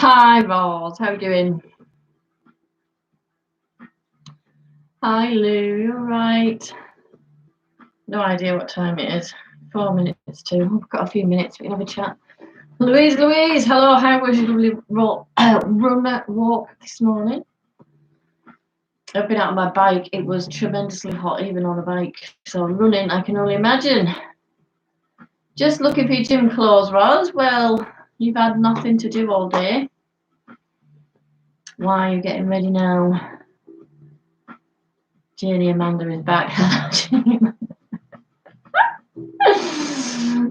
Hi, Roz. How are you doing? Hi, Lou. You all right? No idea what time it is. 4 minutes to. I've got a few minutes. We can have a chat. Louise, hello. How was your lovely run walk this morning? I've been out on my bike. It was tremendously hot, even on a bike. So running, I can only imagine. Just looking for your gym clothes, Roz. Well, you've had nothing to do all day. Why are you getting ready now? Janie Amanda is back.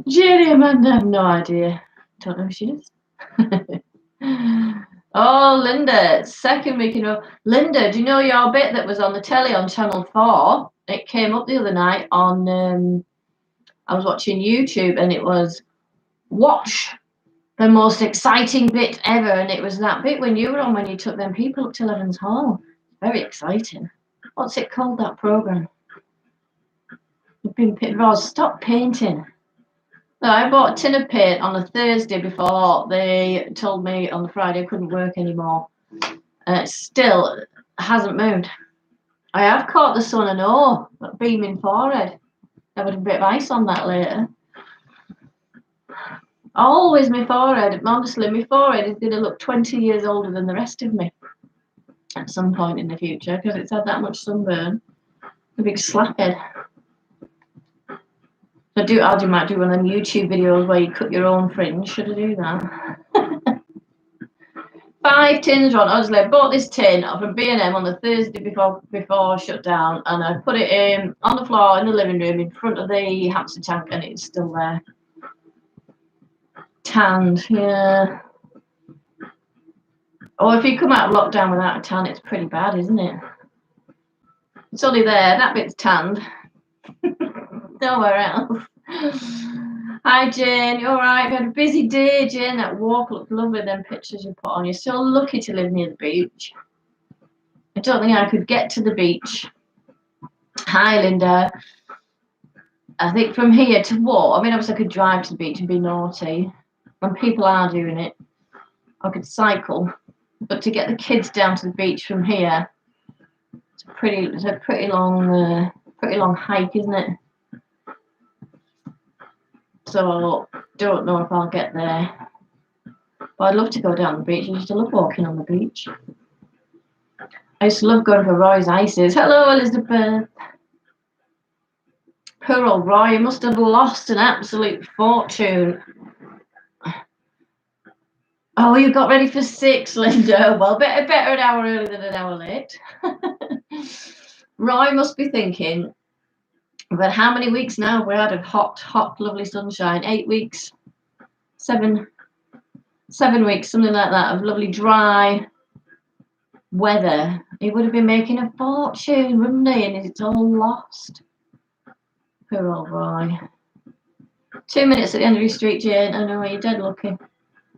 Janie Amanda, I have no idea. Don't know who she is. Oh, Linda, second week in a row. Linda, do you know your bit that was on the telly on Channel 4? It came up the other night on, I was watching YouTube, and it was, watch the most exciting bit ever. And it was that bit when you were on, when you took them people up to Levens Hall. Very exciting. What's it called, that programme? You've been Roz, stop painting. No, I bought a tin of paint on a Thursday before they told me on the Friday I couldn't work anymore. And it still hasn't moved. I have caught the sun, I know, that beaming forehead. I've had a bit of ice on that later. Always my forehead, honestly, my forehead is going to look 20 years older than the rest of me at some point in the future because it's had that much sunburn. A big slaphead. I might do one of them YouTube videos where you cut your own fringe. Should I do that? 5 tins, Ron. Honestly, I bought this tin from B&M on the Thursday before shutdown, and I put it in on the floor in the living room in front of the hamster tank, and it's still there. Tanned, yeah. Or if you come out of lockdown without a tan, it's pretty bad, isn't it? It's only there, that bit's tanned. Nowhere else. Hi, Jane. You all right? We had a busy day, Jane. That walk looked lovely. Them pictures you put on. You're so lucky to live near the beach. I don't think I could get to the beach. Hi, Linda. I think from here to walk, I mean, obviously I could drive to the beach and be naughty. When people are doing it, I could cycle. But to get the kids down to the beach from here, it's a pretty long hike, isn't it? So don't know if I'll get there. But I'd love to go down the beach. I used to love walking on the beach. I used to love going for Roy's Ices. Hello, Elizabeth. Poor old Roy, you must have lost an absolute fortune. Oh, you got ready for 6, Linda. Well, better an hour early than an hour late. Roy must be thinking, but how many weeks now have we had of hot, lovely sunshine? 8 weeks? 7 weeks, something like that, of lovely, dry weather. He would have been making a fortune, wouldn't he? And it's all lost. Poor old Roy. 2 minutes at the end of your street, Jane. I know, you're dead lucky.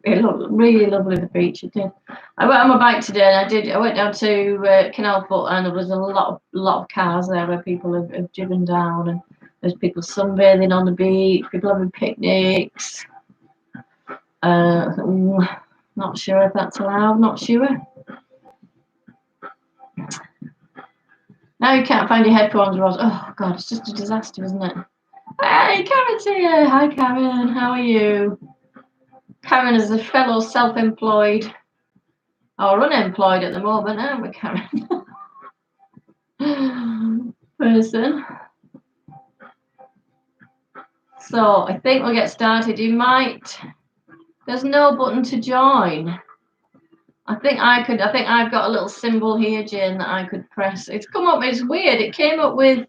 It looked really lovely, the beach. It did. I went on my bike today, and I went down to Canal Foot, and there was a lot of cars there where people have driven down, and there's people sunbathing on the beach, people having picnics. Not sure if that's allowed. Not sure. Now you can't find your headphones, Roz. Oh God, it's just a disaster, isn't it? Hey, Karen's here. Hi, Karen. How are you? Karen is a fellow self-employed or unemployed at the moment, aren't we, Karen? Person. So I think we'll get started. You might There's no button to join. I think I've got a little symbol here, Jane, that I could press. It's come up, it's weird. It came up with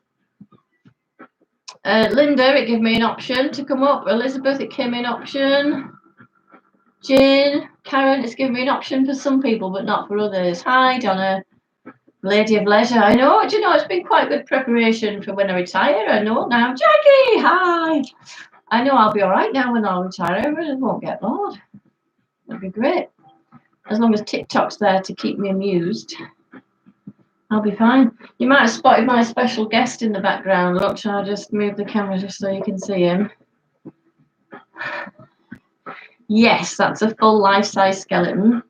Linda, it gave me an option to come up. Elizabeth, it came in option. Jane, Karen, it's given me an option for some people, but not for others. Hi, Donna, Lady of Leisure. I know, do you know, it's been quite good preparation for when I retire. I know now. Jackie, hi. I know I'll be all right now when I'll retire. I really won't get bored. That'd be great. As long as TikTok's there to keep me amused, I'll be fine. You might have spotted my special guest in the background. Look, shall I just move the camera just so you can see him? Yes, that's a full life-size skeleton.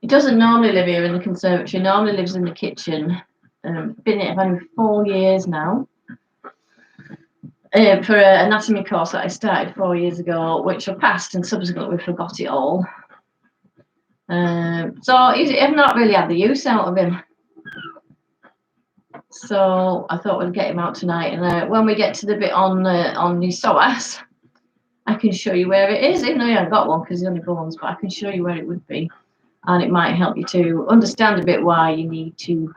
He doesn't normally live here in the conservatory. Normally lives in the kitchen. Been here for 4 years now. For an anatomy course that I started 4 years ago, which I passed and subsequently forgot it all. So I've not really had the use out of him. So I thought we'd get him out tonight, and when we get to the bit on the psoas, I can show you where it is. Even though I haven't got one because it's only bones, but I can show you where it would be, and it might help you to understand a bit why you need to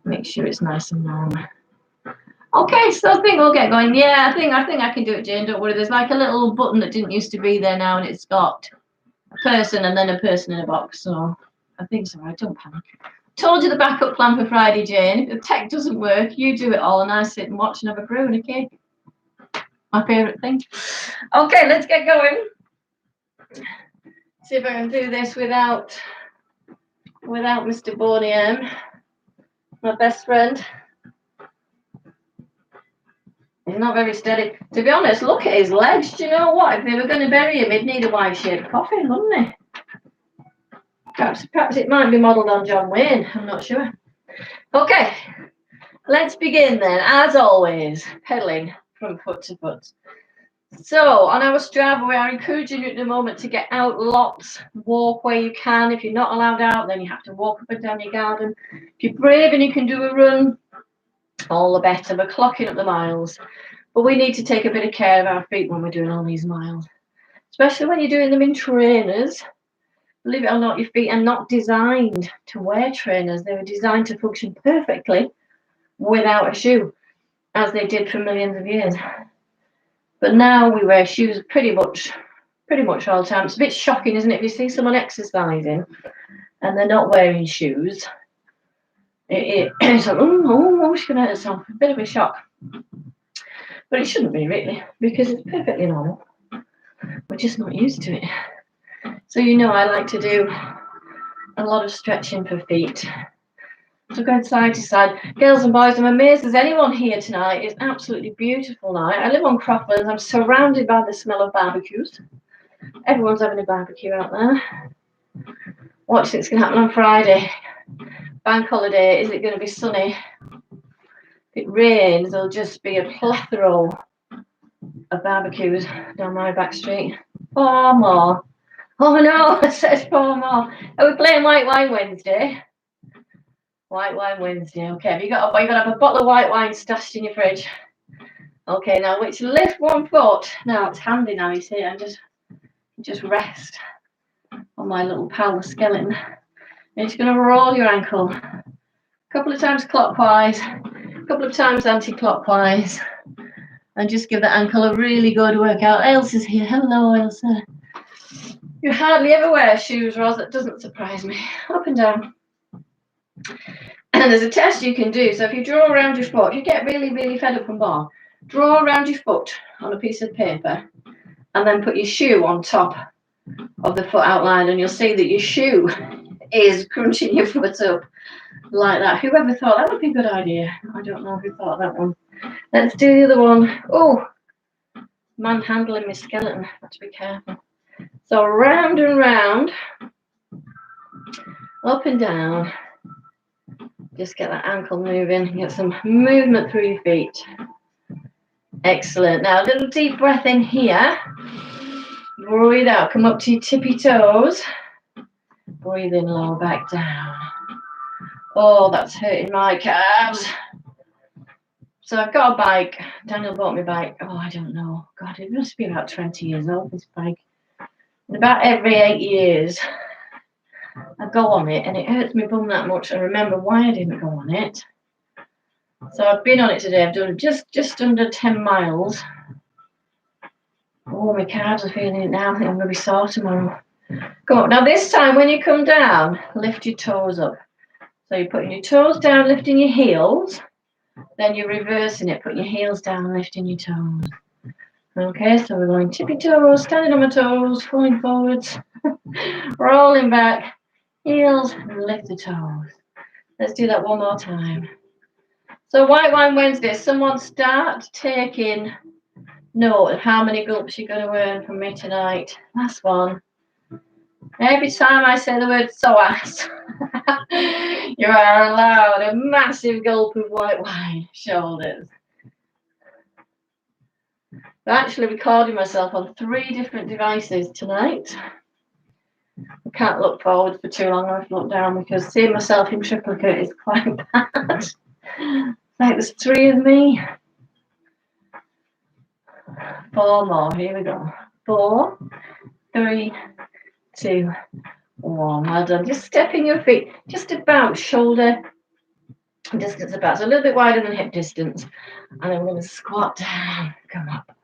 make sure it's nice and warm. Okay, so I think we'll get going. Yeah, I think I can do it, Jane. Don't worry. There's like a little button that didn't used to be there now, and it's got a person and then a person in a box. So I think it's all right. Don't panic. Told you the backup plan for Friday, Jane. If the tech doesn't work, you do it all, and I sit and watch and have a brew and a cake. My favourite thing. Okay, let's get going. See if I can do this without Mr. Boney, my best friend. He's not very steady. To be honest, look at his legs. Do you know what? If they were going to bury him, he'd need a Y-shaped coffin, wouldn't he? Perhaps it might be modelled on John Wayne. I'm not sure. Okay, let's begin then. As always, pedaling from foot to foot. So on our Strava, we are encouraging you at the moment to get out lots, walk where you can. If you're not allowed out, then you have to walk up and down your garden. If you're brave and you can do a run, all the better. We're clocking up the miles. But we need to take a bit of care of our feet when we're doing all these miles, especially when you're doing them in trainers. Believe it or not, your feet are not designed to wear trainers. They were designed to function perfectly without a shoe, as they did for millions of years. But now we wear shoes pretty much all the time. It's a bit shocking, isn't it? If you see someone exercising and they're not wearing shoes, it's like, oh, she's going to hurt herself. A bit of a shock. But it shouldn't be, really, because it's perfectly normal. We're just not used to it. So I like to do a lot of stretching for feet. So going side to side. Girls and boys, I'm amazed there's anyone here tonight. It's absolutely beautiful night. I live on Croftlands. I'm surrounded by the smell of barbecues. Everyone's having a barbecue out there. Watch what's going to happen on Friday. Bank holiday. Is it going to be sunny? If it rains, there'll just be a plethora of barbecues down my back street. 4 more. Oh no, I said 4 more. Are we playing White Wine Wednesday? White Wine Wednesday. Okay, you've got to have a bottle of white wine stashed in your fridge. Okay, now which lift one foot. Now it's handy now, you see. I just rest on my little pal, the skeleton. And it's going to roll your ankle a couple of times clockwise, a couple of times anti-clockwise, and just give the ankle a really good workout. Elsa's here. Hello, Elsa. You hardly ever wear shoes, Ros. That doesn't surprise me. Up and down. And there's a test you can do. So if you draw around your foot, if you get really, really fed up and bored, draw around your foot on a piece of paper and then put your shoe on top of the foot outline, and you'll see that your shoe is crunching your foot up like that. Whoever thought that would be a good idea? I don't know who thought of that one. Let's do the other one. Oh, manhandling my skeleton. I have to be careful. So round and round, up and down. Just get that ankle moving, get some movement through your feet. Excellent. Now a little deep breath in here. Breathe out, come up to your tippy toes. Breathe in, lower back down. Oh, that's hurting my calves. So I've got a bike. Daniel bought me a bike. Oh, I don't know. God, it must be about 20 years old, this bike. And about every 8 years, I go on it, and it hurts my bum that much. I remember why I didn't go on it. So I've been on it today. I've done just under 10 miles. Oh, my calves are feeling it now. I think I'm going to be sore tomorrow. Come on. Now this time when you come down, lift your toes up. So you're putting your toes down, lifting your heels. Then you're reversing it, putting your heels down, lifting your toes. Okay, so we're going tippy toes, standing on my toes, falling forwards, rolling back, heels, and lift the toes. Let's do that one more time. So White Wine Wednesday, someone start taking note of how many gulps you're going to earn from me tonight. Last one. Every time I say the word psoas, you are allowed a massive gulp of white wine. Shoulders. I'm actually recording myself on 3 different devices tonight. I can't look forward for too long. I have to look down because seeing myself in triplicate is quite bad. Like there's 3 of me. 4 more. Here we go. 4, 3, 2, 1. Well done. Just stepping your feet just about shoulder distance about. So a little bit wider than hip distance. And then we're going to squat down. Come up.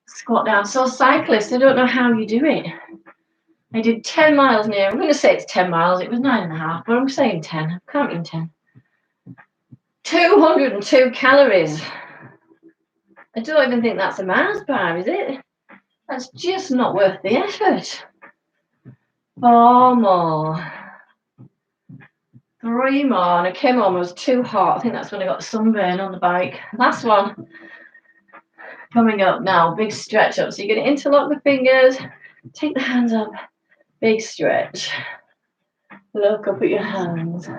Squat down. So cyclists, I don't know how you do it. I did 10 miles near. I'm going to say it's 10 miles. It was 9.5, but I'm saying 10. I'm counting 10. 202 calories. I don't even think that's a Mars bar, is it? That's just not worth the effort. 4 more. 3 more. And I came home, it was too hot. I think that's when I got sunburn on the bike. Last one. Coming up now. Big stretch up. So you're going to interlock the fingers. Take the hands up. Big stretch. Look up at your hands.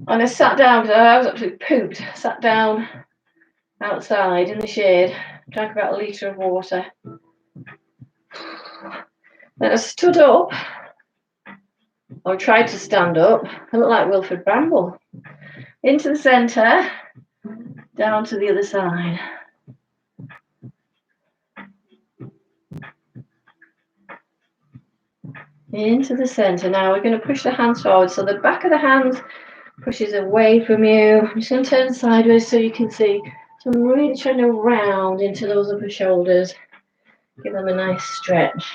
And I sat down because I was absolutely pooped. Sat down outside in the shade, drank about a litre of water. Then I stood up, or tried to stand up. I look like Wilfred Bramble. Into the centre, down to the other side. Into the centre. Now we're going to push the hands forward. So the back of the hands pushes away from you. I'm just going to turn sideways so you can see. So I'm really trying to round into those upper shoulders. Give them a nice stretch.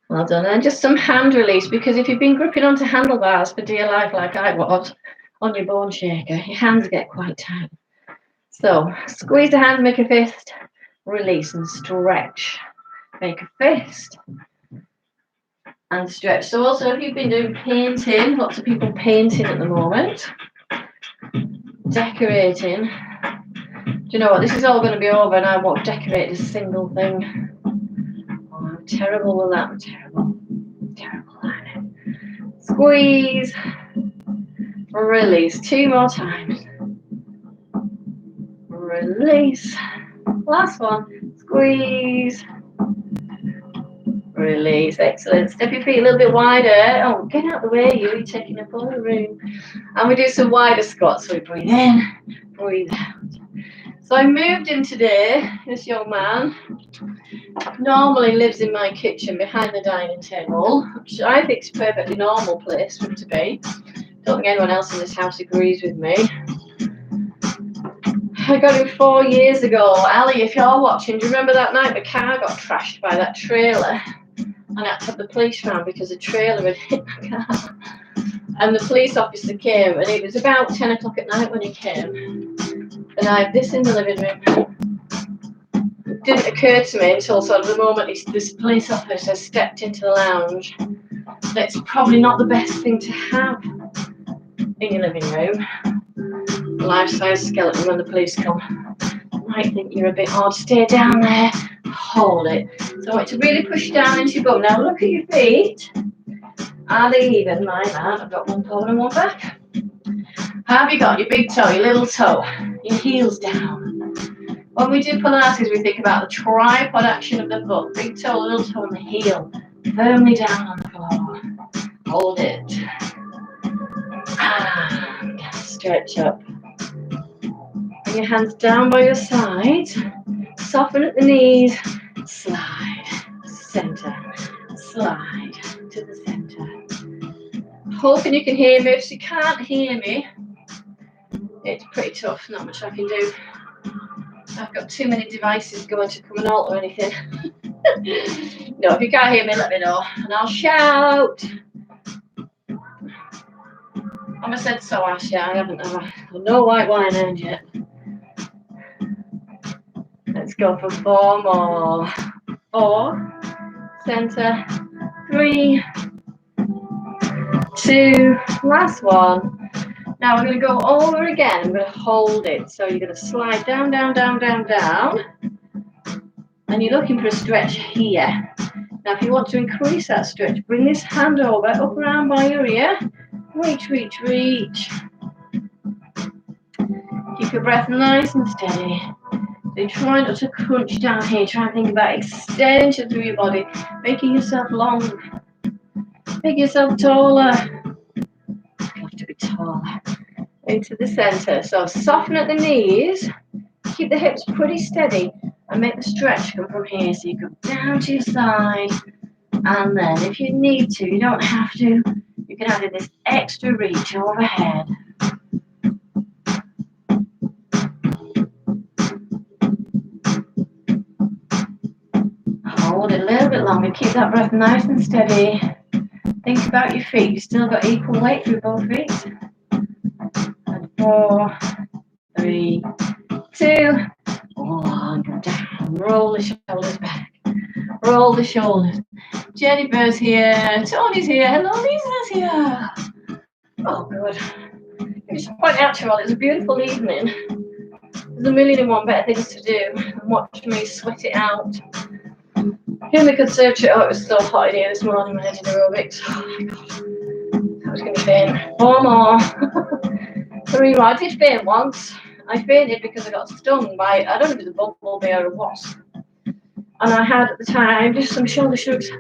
Well done. And just some hand release, because if you've been gripping onto handlebars for dear life like I was on your bone shaker, your hands get quite tight. So squeeze the hands, make a fist, release and stretch. Make a fist and stretch. So also if you've been doing painting, lots of people painting at the moment, decorating. Do you know what? This is all going to be over and I won't decorate a single thing. Oh, I'm terrible with that. I'm terrible. Terrible at it. Squeeze. Release. 2 more times. Release. Last one. Squeeze. Release. Excellent. Step your feet a little bit wider. Oh, get out of the way, you're taking up all the room. And we do some wider squats. So we breathe in, breathe out. So I moved in today. This young man normally lives in my kitchen behind the dining table, which I think is a perfectly normal place for him to be. Don't think anyone else in this house agrees with me. I got him 4 years ago. Ali, if you're watching, do you remember that night the car got trashed by that trailer? And I had to have the police round because the trailer had hit my car. And the police officer came, and it was about 10 o'clock at night when he came. And I had this in the living room. It didn't occur to me until sort of the moment this police officer stepped into the lounge that it's probably not the best thing to have in your living room. Life-size skeleton when the police come. Might think you're a bit odd. Stay down there. Hold it. So I want you to really push down into your bum. Now look at your feet. Are they even? My man. I've got one forward and one back. Have you got your big toe, your little toe, your heels down? When we do Pilates, we think about the tripod action of the foot. Big toe, little toe, and the heel firmly down on the floor. Hold it. And stretch up. Bring your hands down by your sides. Soften at the knees. Slide. Center. Slide to the center. Hoping you can hear me. If you can't hear me, it's pretty tough. Not much I can do. I've got too many devices going to come and alter anything. No, if you can't hear me, let me know. And I'll shout. I said so, Ashley. I haven't. No white wine earned yet. Let's go for 4 more. 4. Center. 3. 2. Last one. Now we're going to go over again. I'm going to hold it. So you're going to slide down, down, down, down, down. And you're looking for a stretch here. Now if you want to increase that stretch, bring this hand over, up around by your ear. Reach, reach, reach. Keep your breath nice and steady. So try not to crunch down here. Try and think about extension through your body, making yourself long. Make yourself taller. You have to be taller. Into the center. So soften at the knees. Keep the hips pretty steady and make the stretch come from here. So you go down to your side. And then if you need to, you don't have to, you can add in this extra reach overhead. Hold it a little bit longer. Keep that breath nice and steady. Think about your feet. You've still got equal weight through both feet. And 4, 3, 2, 1. Go down. Roll the shoulders back. Roll the shoulders. Jennifer's here. Tony's here. Hello, Lisa's here. Oh, good. Just point out to you all, it's a beautiful evening. There's a million and one better things to do than watch me sweat it out. Here we could search it. Oh, it was so hot in here this morning when I did aerobics. Oh my god. I was going to faint. 4 more. 3 more. I did faint once. I fainted because I got stung by, I don't know if it was a bumblebee or a wasp. And I had at the time just some shoulder shrugs,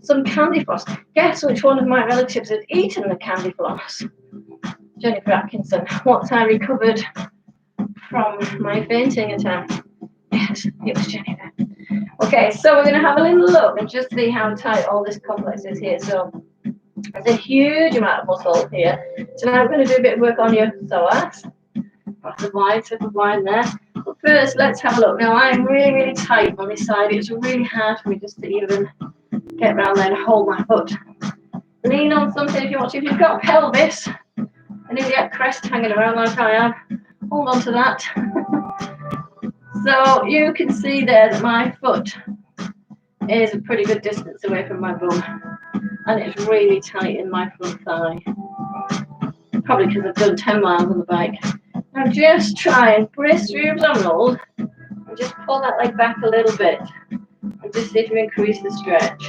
some candy floss. Guess which one of my relatives had eaten the candy floss? Jennifer Atkinson. Once I recovered from my fainting attack. Yes, it was Jennifer. Okay, so we're going to have a little look and just see how tight all this complex is here. So there's a huge amount of muscle here. So now we're going to do a bit of work on your psoas. Slip of wide there. But first, let's have a look. Now I'm really, really tight on this side. It's really hard for me just to even get around there and hold my foot. Lean on something if you want to. If you've got pelvis and iliac crest hanging around like I am, hold on to that. So you can see there that my foot is a pretty good distance away from my bum, and it's really tight in my front thigh. Probably because I've done 10 miles on the bike. Now just try and brace through your abdominals and just pull that leg back a little bit and just see if you increase the stretch.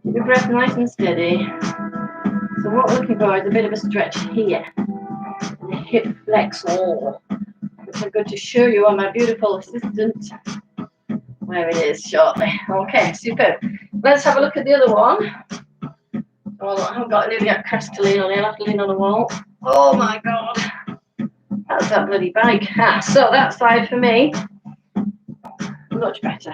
Keep your breath nice and steady. So what we're looking for is a bit of a stretch here. The hip flexor, which I'm going to show you on my beautiful assistant where it is shortly. Okay, super. Let's have a look at the other one. Well, I haven't got an iliac crest to lean on. I'll have to lean on a wall. Oh my god, that's that bloody bike. So that side for me, much better.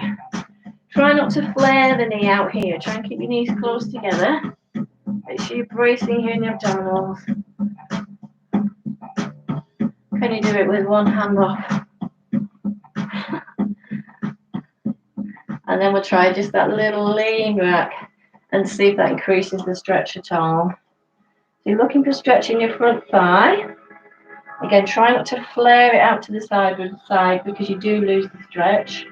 Try not to flare the knee out here. Try and keep your knees close together. Make sure you're bracing here in your abdominals. Can you do it with one hand off? And then we'll try just that little lean back and see if that increases the stretch at all. So you're looking for stretch in your front thigh. Again, try not to flare it out to the side because you do lose the stretch.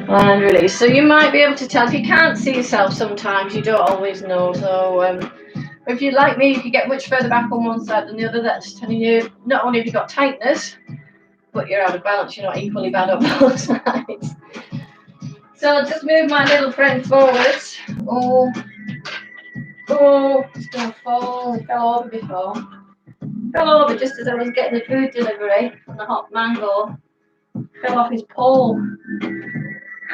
And release. So you might be able to tell, if you can't see yourself sometimes, you don't always know. So if you're like me, if you get much further back on one side than the other, that's telling you not only have you got tightness, but you're out of balance. You're not equally bad on both sides. So I'll just move my little friend forwards. Oh, it's going to fall. It fell over before. Fell over just as I was getting the food delivery on the hot mango. Fell off his pole.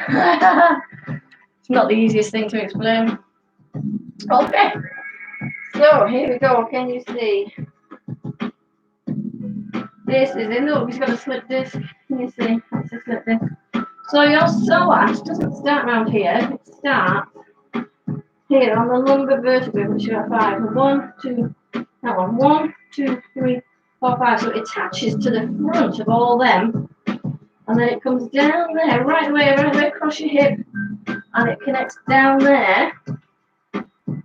It's not the easiest thing to explain. Okay, so here we go. Can you see? This is it. Look, he's got a slip disc. Can you see? That's a slip disc. So your psoas doesn't start around here. It starts here on the lumbar vertebrae, which are 5. 1, 2, that one. 1, 2, 3, 4, 5. So it attaches to the front of all them, and then it comes down there, right away across your hip, and it connects down there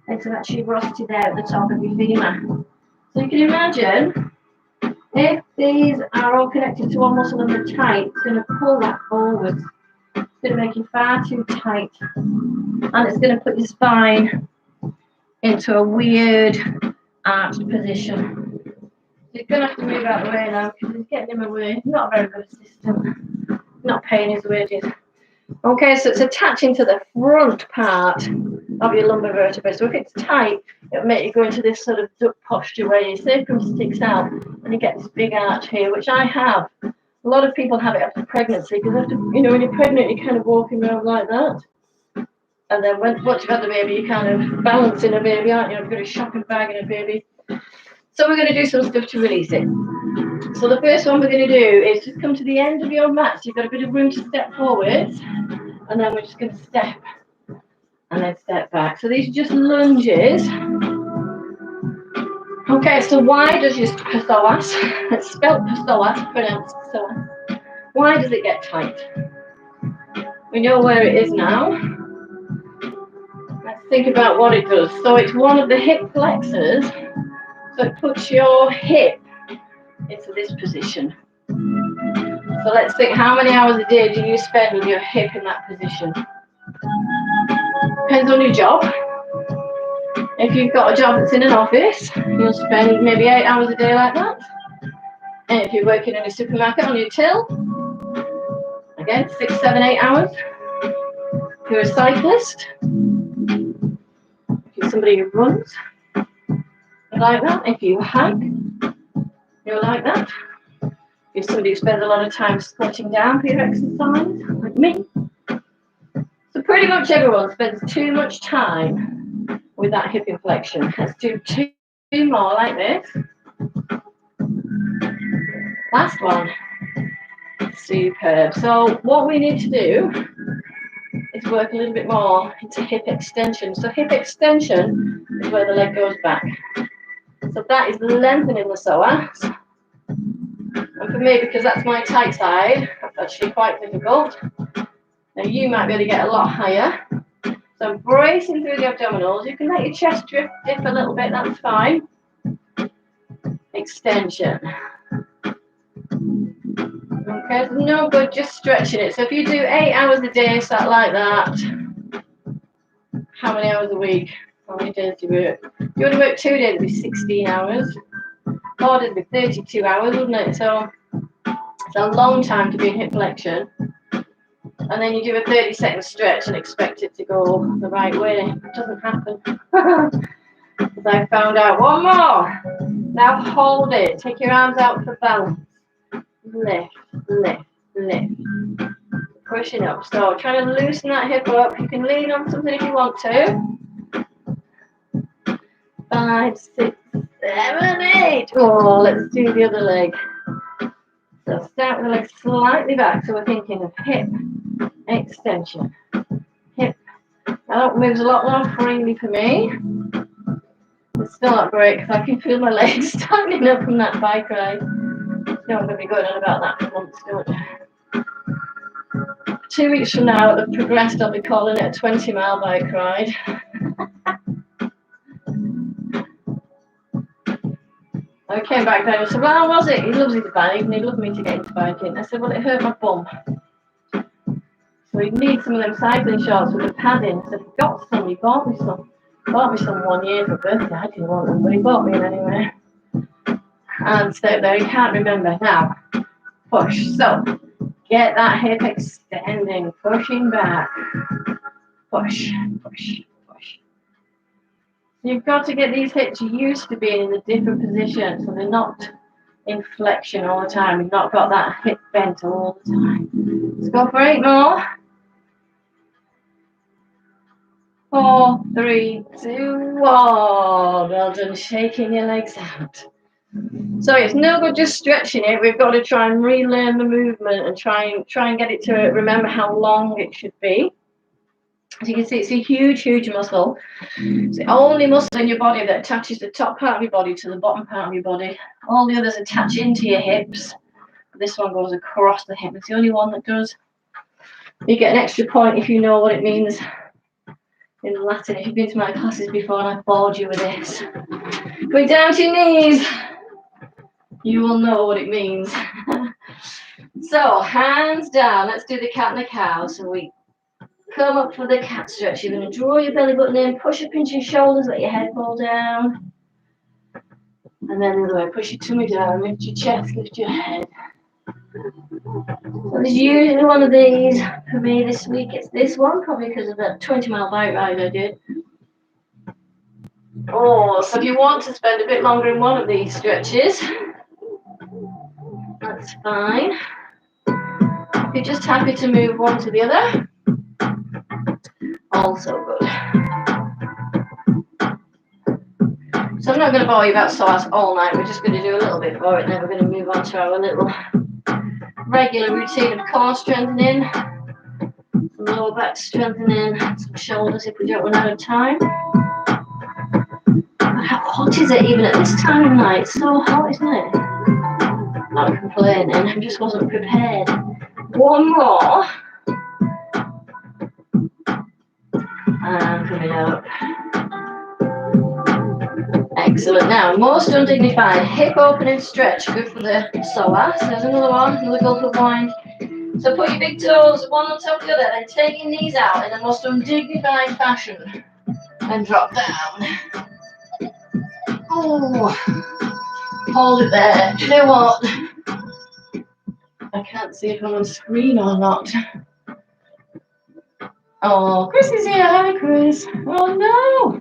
into that tuberosity there at the top of your femur. So you can imagine if these are all connected to one muscle and they're tight, it's going to pull that forward. It's going to make you far too tight, and it's going to put your spine into a weird arched position. So you're going to have to move out of the way now because he's getting in my way. Not a very good assistant. Not paying his wages. Okay, so it's attaching to the front part of your lumbar vertebrae. So if it's tight, it'll make you go into this sort of duck posture where your sacrum sticks out and you get this big arch here, which I have. A lot of people have it after pregnancy because after, when you're pregnant, you're kind of walking around like that. And then once you've had the baby, you're kind of balancing a baby, aren't you? You've got a shopping bag and a baby. So we're going to do some stuff to release it. So the first one we're going to do is just come to the end of your mat. So you've got a bit of room to step forwards. And then we're just going to step and then step back. So these are just lunges. Okay, so why does your psoas, it's spelled psoas, pronounced psoas, why does it get tight? We know where it is now. Let's think about what it does. So it's one of the hip flexors. So it puts your hip into this position. So let's think, how many hours a day do you spend with your hip in that position? Depends on your job. If you've got a job that's in an office, you'll spend maybe 8 hours a day like that. And if you're working in a supermarket on your till, again, 6, 7, 8 hours. If you're a cyclist, if you're somebody who runs, you're like that. If you hike, you're like that. If you're somebody who spends a lot of time squatting down for your exercise, like me. So pretty much everyone spends too much time with that hip inflection. Let's do 2 more like this. Last one. Superb. So what we need to do is work a little bit more into hip extension. So hip extension is where the leg goes back. So that is lengthening the psoas. And for me, because that's my tight side, that's actually quite difficult. Now you might be able to get a lot higher. So I'm bracing through the abdominals. You can let your chest dip a little bit, that's fine. Extension. Okay, it's no good just stretching it. So if you do 8 hours a day, sat like that, how many hours a week? How many days do you work? If you want to work 2 days, it'd be 16 hours. 4 days would be 32 hours, wouldn't it? So it's a long time to be in hip flexion. And then you do a 30-second stretch and expect it to go the right way. It doesn't happen. Because I found out one more. Now hold it. Take your arms out for balance. Lift, lift, lift. Pushing up. So try to loosen that hip up. You can lean on something if you want to. 5, 6, 7, 8. Oh, let's do the other leg. So start with the leg slightly back. So we're thinking of hip extension. Hip. Now that moves a lot more freely for me. It's still not great because I can feel my legs standing up from that bike ride. No, I'm going to be going on about that for months, don't you? 2 weeks from now, at the Progressed, I'll be calling it a 20-mile bike ride. I came back down and said, well, how was it? He loves his bike and he'd love me to get into biking. I said, well, it hurt my bum. So he'd need some of them cycling shorts with the padding. I said, I've got some. He bought me some. Bought me some 1 year for birthday. I didn't want them, but he bought me them anyway. And stay there, he can't remember. Now, push. So, get that hip extending, pushing back. Push, push, push. You've got to get these hips used to being in a different position, so they're not in flexion all the time. You've not got that hip bent all the time. Let's go for 8 more. 4, 3, 2, 1. Well done, shaking your legs out. So it's no good just stretching it. We've got to try and relearn the movement and try and get it to remember how long it should be. As you can see, it's a huge muscle. It's the only muscle in your body that attaches the top part of your body to the bottom part of your body. All the others attach into your hips. This one goes across the hip. It's the only one that does. You get an extra point if you know what it means in Latin. If you've been to my classes before and I bored you with this. Going down to your knees. You will know what it means. So, hands down. Let's do the cat and the cow. So we come up for the cat stretch. You're going to draw your belly button in, push up into your shoulders, let your head fall down. And then the other way, push your tummy down, lift your chest, lift your head. So there's usually one of these. For me this week, it's this one, probably because of that 20-mile bike ride I did. Oh, so if you want to spend a bit longer in one of these stretches, that's fine. If you're just happy to move one to the other, also good. So I'm not going to bore you about psoas all night. We're just going to do a little bit for it, and then we're going to move on to our little regular routine of core strengthening, some lower back strengthening, some shoulders if we don't run out of time. How hot is it even at this time of night? It's so hot, isn't it? Not complaining, I just wasn't prepared. One more. And coming up. Excellent. Now, most undignified hip opening stretch. Good for the psoas. There's another one, another gulp of wine. So put your big toes one on top of the other, then take your knees out in the most undignified fashion. And drop down. Oh, hold it there. Do you know what? I can't see if I'm on screen or not. Oh, Chris is here. Hi, Chris. Oh, no.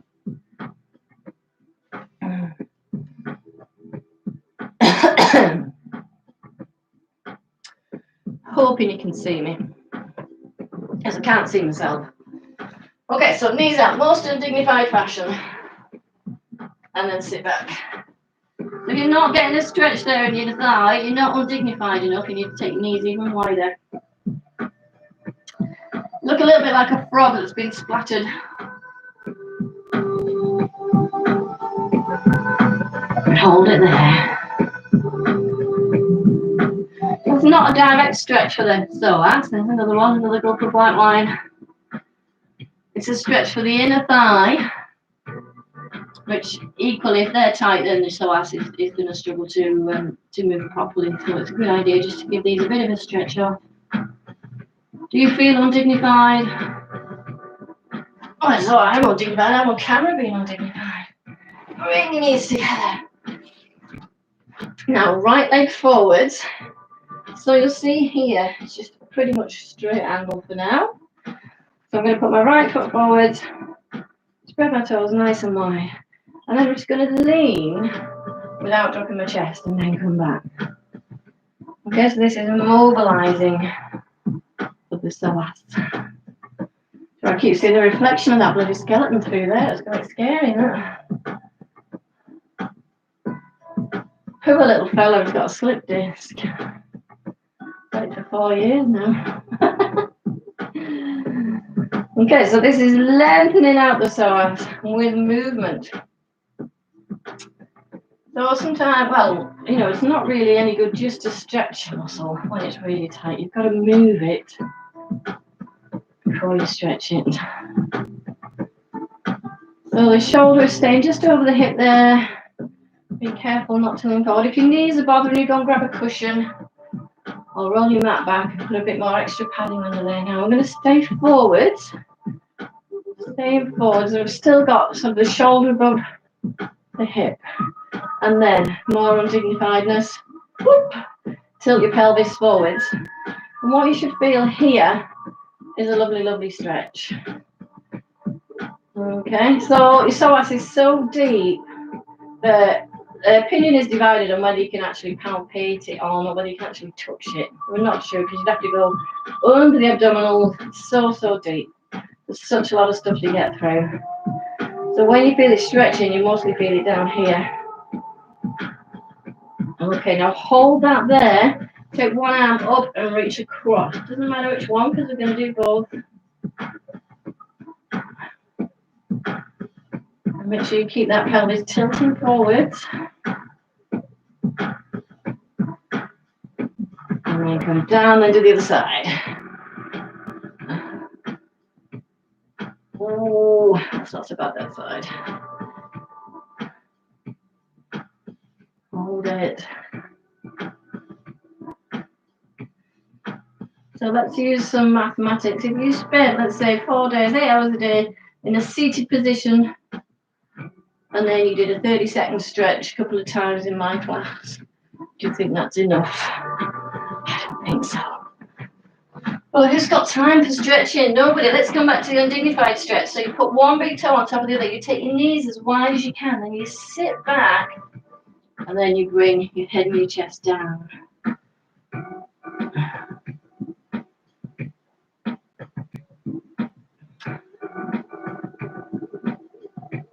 Hoping you can see me, as I can't see myself. Okay, so knees out, most undignified fashion, and then sit back. If you're not getting a stretch there in your thigh, you're not undignified enough. You need to take your knees even wider. Look a little bit like a frog that's been splattered. Hold it there. It's not a direct stretch for the psoas. There's another one, another gulp of white wine. It's a stretch for the inner thigh, which equally, if they're tight, then the psoas is going to struggle to move properly. So it's a good idea just to give these a bit of a stretch off. Do you feel undignified? Oh, it's all right, I'm undignified. I'm on camera being undignified. Bring your knees together. Now, right leg forwards. So you'll see here, it's just pretty much straight angle for now. So I'm going to put my right foot forward, spread my toes nice and wide, and then I'm just going to lean without dropping my chest and then come back. Okay, so this is mobilizing of the psoas. So I keep seeing the reflection of that bloody skeleton through there. It's quite scary, isn't it? Poor little fella who's got a slip disc. Had it for 4 years now. Okay, so this is lengthening out the psoas with movement. So sometimes, well, you know, it's not really any good just to stretch a muscle when it's really tight. You've got to move it before you stretch it. So the shoulder is staying just over the hip there. Be careful not to lean forward. If your knees are bothering you, go and grab a cushion or roll your mat back and put a bit more extra padding under there. Now I'm going to stay forwards. Staying forwards. I've still got sort of the shoulder above the hip. And then more undignifiedness. Whoop. Tilt your pelvis forwards. And what you should feel here is a lovely, lovely stretch. Okay, so your psoas is so deep that opinion is divided on whether you can actually palpate it or whether you can actually touch it. We're not sure because you'd have to go under the abdominal. It's so deep. There's such a lot of stuff to get through. So when you feel it stretching, you mostly feel it down here. Okay, now hold that there. Take one arm up and reach across. Doesn't matter which one because we're going to do both. And make sure you keep that pelvis tilting forwards. And then come down and do the other side. Oh, that's not so bad that side. Hold it. So let's use some mathematics. If you spent, let's say, 4 days, 8 hours a day in a seated position, and then you did a 30-second stretch a couple of times in my class, do you think that's enough? I don't think so. Well, who's got time for stretching? Nobody. Let's come back to the undignified stretch. So you put one big toe on top of the other. You take your knees as wide as you can, then you sit back, and then you bring your head and your chest down.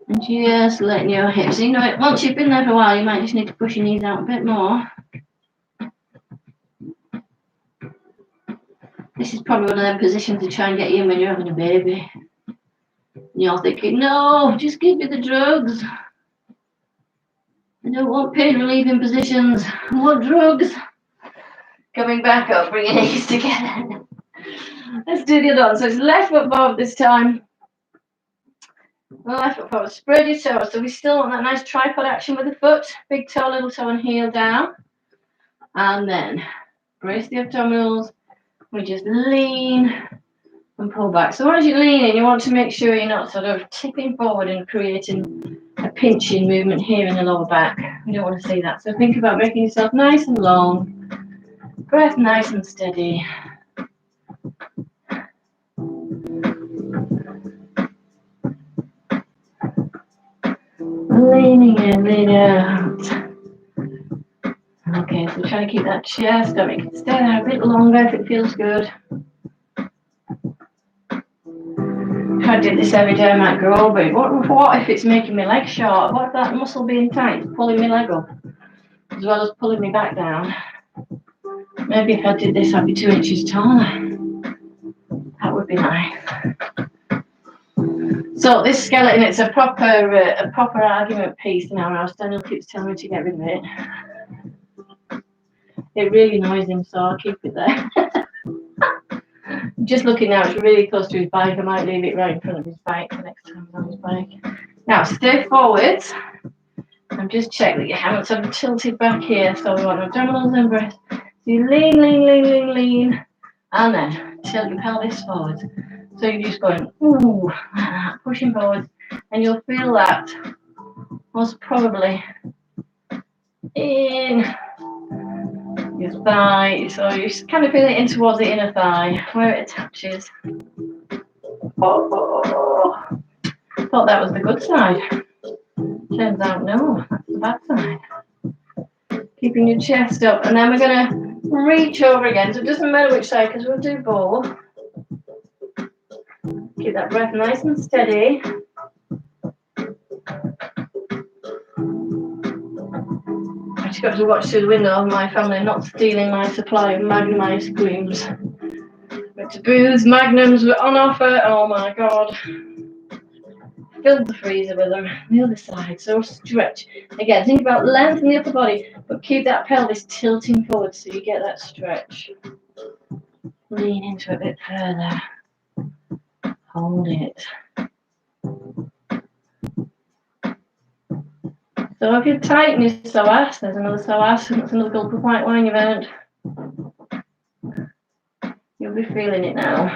And just letting your hips, you know, once you've been there for a while, you might just need to push your knees out a bit more. This is probably one of them positions to try and get you in when you're having a baby. And you're thinking, no, just give me the drugs. I don't want pain relieving positions. I want drugs. Coming back up, bring your knees together. Let's do the other one. So it's left foot forward this time. Left foot forward. Spread your toes. So we still want that nice tripod action with the foot. Big toe, little toe, and heel down. And then brace the abdominals. We just lean and pull back. So as you're leaning, you want to make sure you're not sort of tipping forward and creating a pinching movement here in the lower back. We don't want to see that. So think about making yourself nice and long. Breath nice and steady. Leaning in, leaning out. Okay, so try to keep that chest up. You can stay there a bit longer if it feels good. If I did this every day, I might grow over it. What if it's making my leg short? What if that muscle being tight is pulling my leg up as well as pulling me back down? Maybe if I did this, I'd be 2 inches taller. That would be nice. So this skeleton, it's a proper argument piece now. Now Daniel keeps telling me to get rid of it. It really annoys him, so I'll keep it there. Just looking now, it's really close to his bike. I might leave it right in front of his bike the next time he's on his bike. Now stay forwards and just check that you haven't sort of tilted back here. So we want abdominals and breath. So you lean, and then tilt your pelvis forwards. So you're just going, ooh, pushing forwards, and you'll feel that most probably in your thigh. So you kind of feel it in towards the inner thigh where it attaches. Oh, thought that was the good side. Turns out no, that's the bad side. Keeping your chest up, and then we're going to reach over again. So it doesn't matter which side because we'll do both. Keep that breath nice and steady. I just got to watch through the window of my family not stealing my supply of Magnum ice creams. Went to Booth's, Magnums were on offer. Oh my god. Filled the freezer with them. The other side, so stretch. Again, think about length in the upper body, but keep that pelvis tilting forward so you get that stretch. Lean into it a bit further. Hold it. So if you tighten your psoas, there's another psoas, that's another gulp of white wine you've earned. You'll be feeling it now.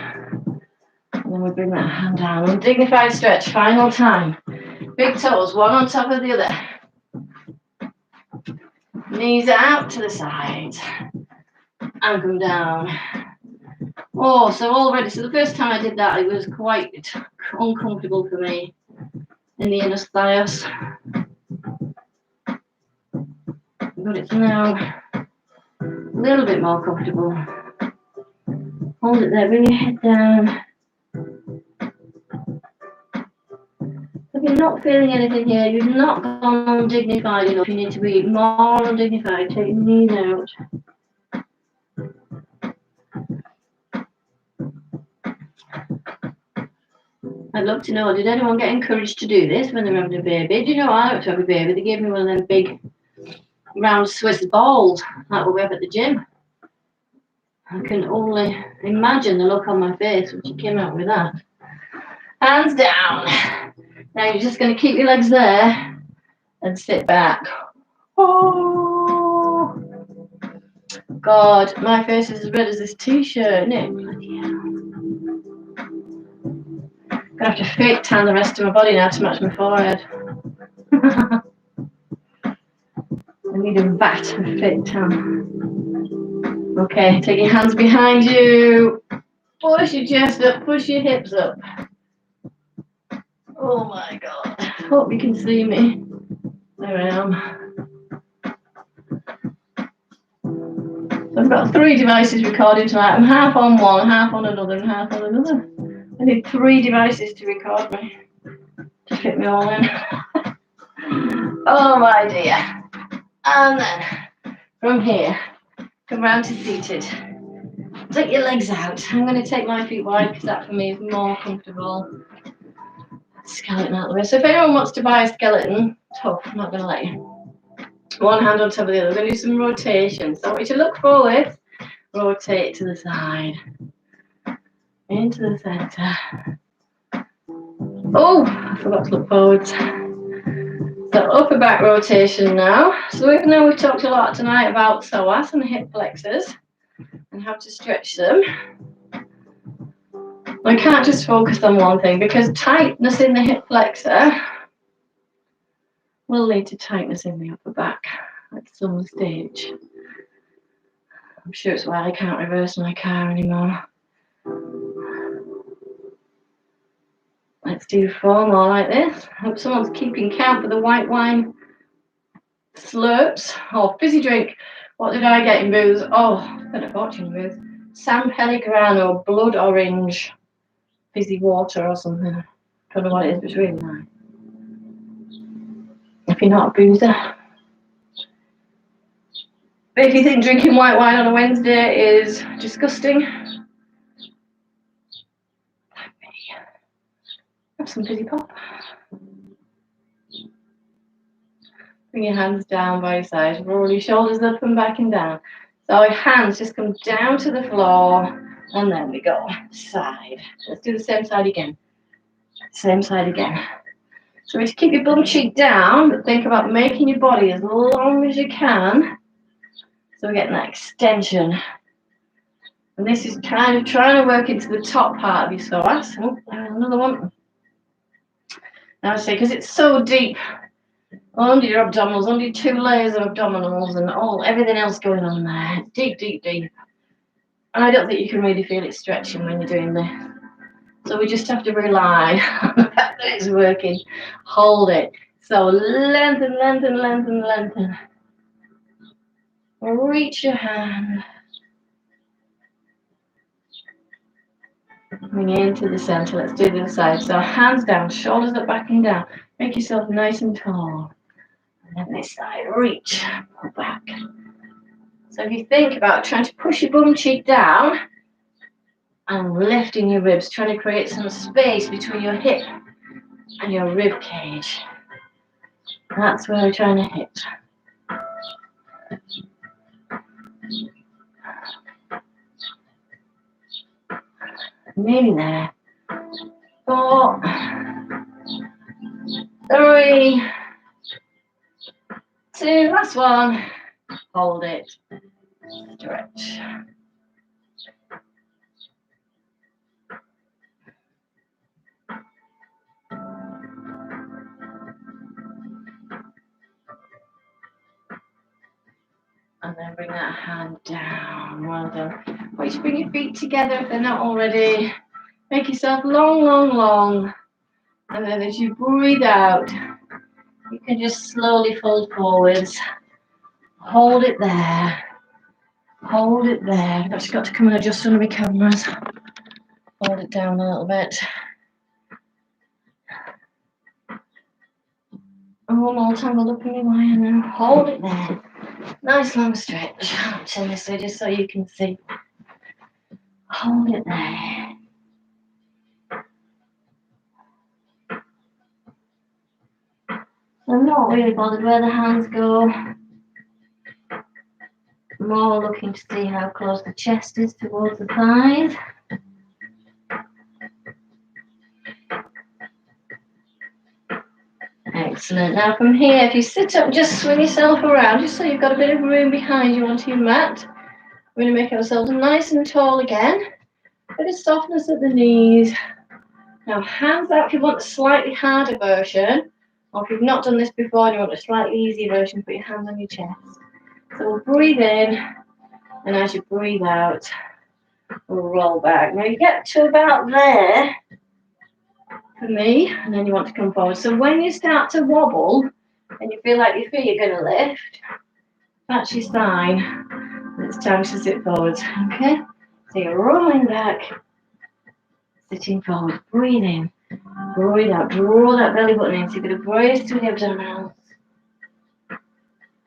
And then we bring that hand down. Undignified stretch, final time. Big toes, one on top of the other. Knees out to the sides. And come down. Oh, so already, so the first time I did that, it was quite uncomfortable for me in the inner thighs. But it's now a little bit more comfortable. Hold it there, bring your head down. If you're not feeling anything here, you've not gone undignified enough. You need to be more undignified. Take your knees out. I'd love to know, did anyone get encouraged to do this when they were having a baby? Do you know I don't have a baby? They gave me one of them big round Swiss balls like what we have at the gym. I can only imagine the look on my face when she came out with that. Hands down. Now you're just going to keep your legs there and sit back. Oh, God, my face is as red as this t-shirt, isn't it? Bloody hell. I'm going to have to fake tan the rest of my body now to match my forehead. I need a vat of fake tan. Okay, take your hands behind you. Push your chest up, push your hips up. Oh my God. Hope you can see me. There I am. So I've got 3 devices recording tonight. I'm half on one, half on another, and half on another. I need 3 devices to record me, to fit me all in. Oh my dear. And then from here, come round to seated. Take your legs out. I'm going to take my feet wide because that for me is more comfortable. Skeleton out of the way. So if anyone wants to buy a skeleton, tough, I'm not going to let you. One hand on top of the other. We're going to do some rotations. So I want you to look forward, rotate to the side, into the centre. Oh, I forgot to look forwards. So upper back rotation now. So even though we've talked a lot tonight about psoas and hip flexors and how to stretch them, I can't just focus on one thing because tightness in the hip flexor will lead to tightness in the upper back at some stage. I'm sure it's why I can't reverse my car anymore. Let's do 4 more like this. I hope someone's keeping count for the white wine slurps or fizzy drink. What did I get in booze? Oh, I spent a fortune in booze. San Pellegrino blood orange fizzy water or something. Don't know what it is, but it's really nice. If you're not a boozer. But if you think drinking white wine on a Wednesday is disgusting, have some fizzy pop. Bring your hands down by your sides. Roll your shoulders up and back and down. So our hands just come down to the floor and then we go side. Let's do the same side again. Same side again. So we just keep your bum cheek down, but think about making your body as long as you can. So we're getting that extension. And this is kind of trying to work into the top part of your psoas. Oh, another one. Now see, because it's so deep under your abdominals, under your 2 layers of abdominals and everything else going on there. It's deep, deep, deep. And I don't think you can really feel it stretching when you're doing this. So we just have to rely on the fact that it's working. Hold it. So lengthen, lengthen, lengthen, lengthen. Reach your hand. Bring it into the center. Let's do the other side. So hands down, shoulders up, back and down. Make yourself nice and tall. And then this side, reach, pull back. So if you think about trying to push your bum cheek down and lifting your ribs, trying to create some space between your hip and your rib cage. That's where we're trying to hit. Nearly there. 4, 3, 2, last one. Hold it. Stretch. And then bring that hand down. Well done. I want you to bring your feet together if they're not already. Make yourself long, long, long. And then as you breathe out, you can just slowly fold forwards. Hold it there. Hold it there. I've just got to come and adjust one of my cameras. Hold it down a little bit. I'm all tangled up in my wire now. Hold it there. Nice long stretch. I'll turn this way just so you can see. Hold it there. I'm not really bothered where the hands go. More looking to see how close the chest is towards the thighs. Excellent. Now from here, if you sit up, just swing yourself around, just so you've got a bit of room behind you onto your mat. We're going to make ourselves nice and tall again. Bit of softness at the knees. Now hands out if you want a slightly harder version, or if you've not done this before and you want a slightly easier version, put your hands on your chest. So we'll breathe in, and as you breathe out, we'll roll back. Now you get to about there for me, and then you want to come forward. So when you start to wobble and you feel like your feet are going to lift, that's your sign. It's time to sit forwards. Okay? So you're rolling back, sitting forward, breathe in, breathe out, draw that belly button in. So you're going to brace through the abdominals.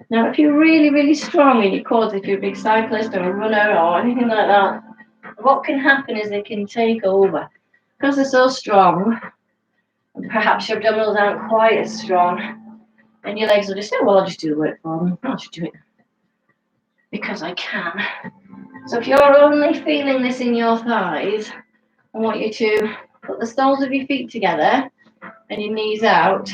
Now, if you're really, really strong in your quads, if you're a big cyclist or a runner or anything like that, what can happen is they can take over. Because they're so strong, and perhaps your abdominals aren't quite as strong, and your legs will just say, well, I'll just do the work for them. I'll just do it because I can. So if you're only feeling this in your thighs, I want you to put the soles of your feet together and your knees out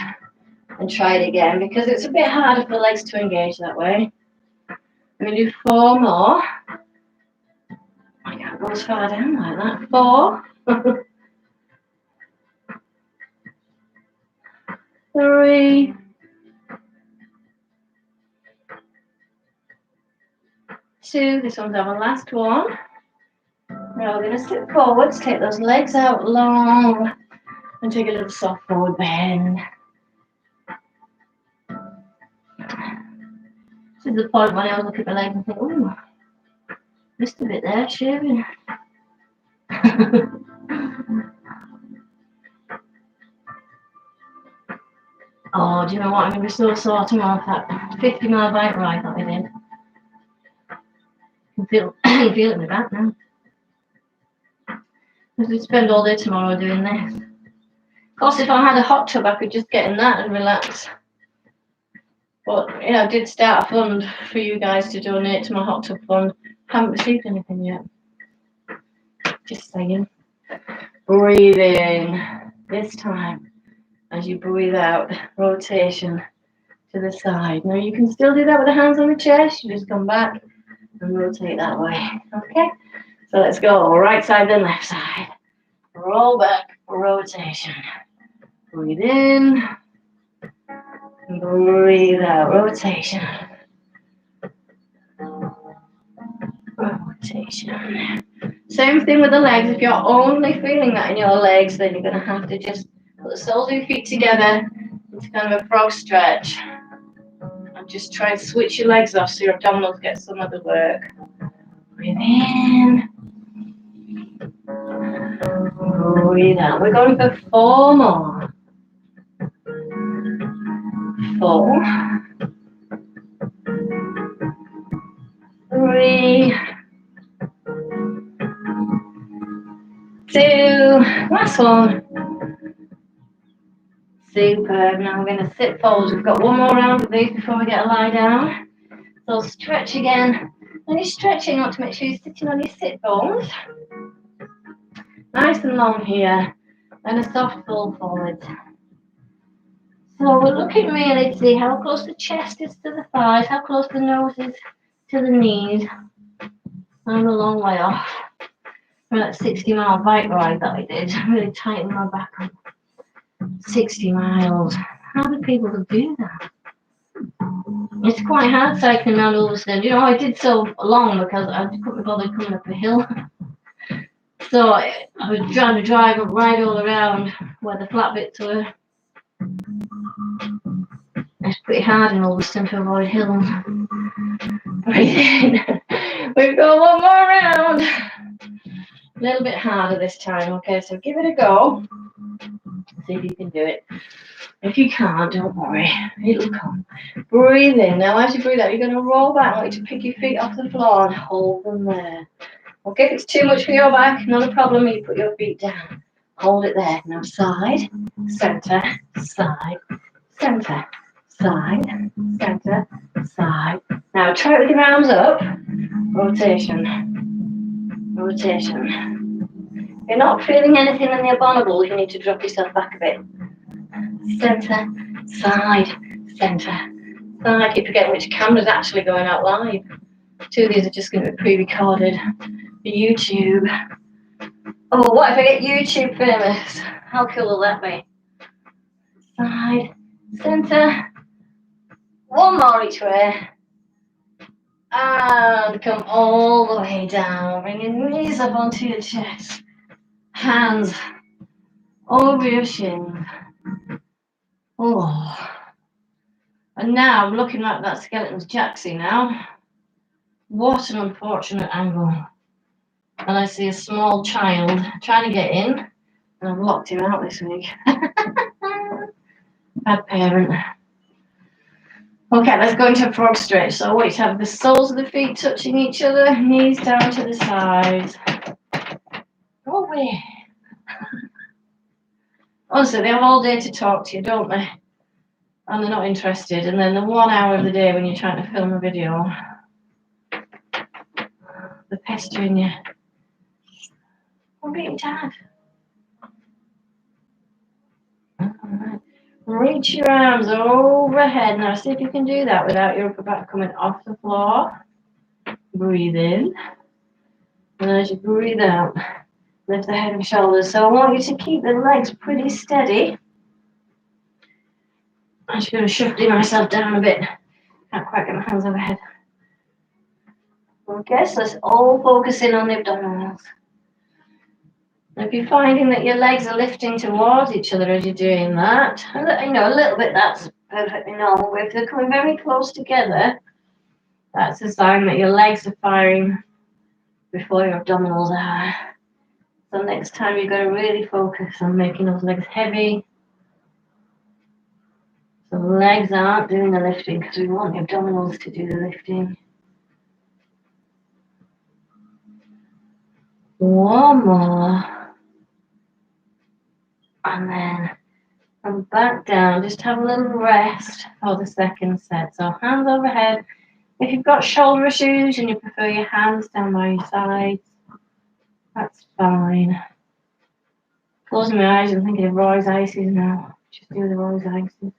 and try it again, because it's a bit harder for the legs to engage that way. I'm going to do 4 more. I can't go as far down like that. 4. 3. 2. This one's our last one. Now we're going to sit forwards, take those legs out long, and take a little soft forward bend. This is the point when I always look at my legs and think, ooh, missed a bit there, shaving. Oh, do you know what? I'm going to be so sore tomorrow for that 50-mile bike ride that we did. You feel it in the back now. Because we spend all day tomorrow doing this. Of course, if I had a hot tub, I could just get in that and relax. But, you know, I did start a fund for you guys to donate to my hot tub fund. Haven't received anything yet. Just saying. Breathing. This time, as you breathe out, rotation to the side. Now, you can still do that with the hands on the chest. You just come back and rotate that way. Okay? So let's go. Right side, then left side. Roll back, rotation. Breathe in. Breathe out, rotation. Rotation. Same thing with the legs. If you're only feeling that in your legs, then you're going to have to just put the soles of your feet together into kind of a frog stretch. And just try and switch your legs off so your abdominals get some of the work. Breathe in. Breathe out. We're going for 4 more. 4. 3. 2. Last one. Superb. Now we're going to sit forward. We've got 1 more round of these before we get a lie down. So stretch again. When you're stretching, you want to make sure you're sitting on your sit bones. Nice and long here. And a soft fold forward. So we're looking really to see how close the chest is to the thighs, how close the nose is to the knees. I'm a long way off from that 60-mile bike ride that I did. I really tightened my back up. 60 miles. How do people do that? It's quite hard cycling around Ulverston. You know, I did so long because I couldn't bother coming up a hill. So I was trying to drive right all around where the flat bits were. It's pretty hard in Ulverston to avoid hills. Breathe in. We've got one more round. A little bit harder this time, okay? So give it a go. See if you can do it. If you can't, don't worry. It'll come. Breathe in. Now, as you breathe out, you're going to roll back. I want you to pick your feet off the floor and hold them there. Okay, if it's too much for your back, not a problem. You put your feet down. Hold it there. Now, side, center, side, center, side, center, side. Now, try it with your arms up. Rotation, rotation. If you're not feeling anything in the abdominals, you need to drop yourself back a bit. Center, side, center, side. I keep forgetting which camera's actually going out live. Two of these are just going to be pre-recorded for YouTube. Oh, what if I get YouTube famous? How cool will that be? Side, center. One more each way. And come all the way down. Bring your knees up onto your chest. Hands over your shins. Oh. And now I'm looking like that skeleton's jacksie now. What an unfortunate angle. And I see a small child trying to get in, and I've locked him out this week. Bad parent. Okay, let's go into a frog stretch. So I want you to have the soles of the feet touching each other, knees down to the sides. Go away. Honestly, they have all day to talk to you, don't they? And they're not interested. And then the 1 hour of the day when you're trying to film a video, they're pestering you. I'm being tired. Alright. Reach your arms overhead. Now see if you can do that without your upper back coming off the floor. Breathe in. And as you breathe out, lift the head and shoulders. So I want you to keep the legs pretty steady. I'm just going to shuffle myself down a bit. Can't quite get my hands overhead. Okay, so let's all focus in on the abdominals. If you're finding that your legs are lifting towards each other as you're doing that, a little bit, that's perfectly normal. But if they're coming very close together, that's a sign that your legs are firing before your abdominals are. So next time you've got to really focus on making those legs heavy. So the legs aren't doing the lifting because we want the abdominals to do the lifting. One more. And then come back down. Just have a little rest for the second set. So hands overhead. If you've got shoulder issues and you prefer your hands down by your sides, that's fine. Closing my eyes and thinking of Roy's Ices now. Just do the Roy's Ices.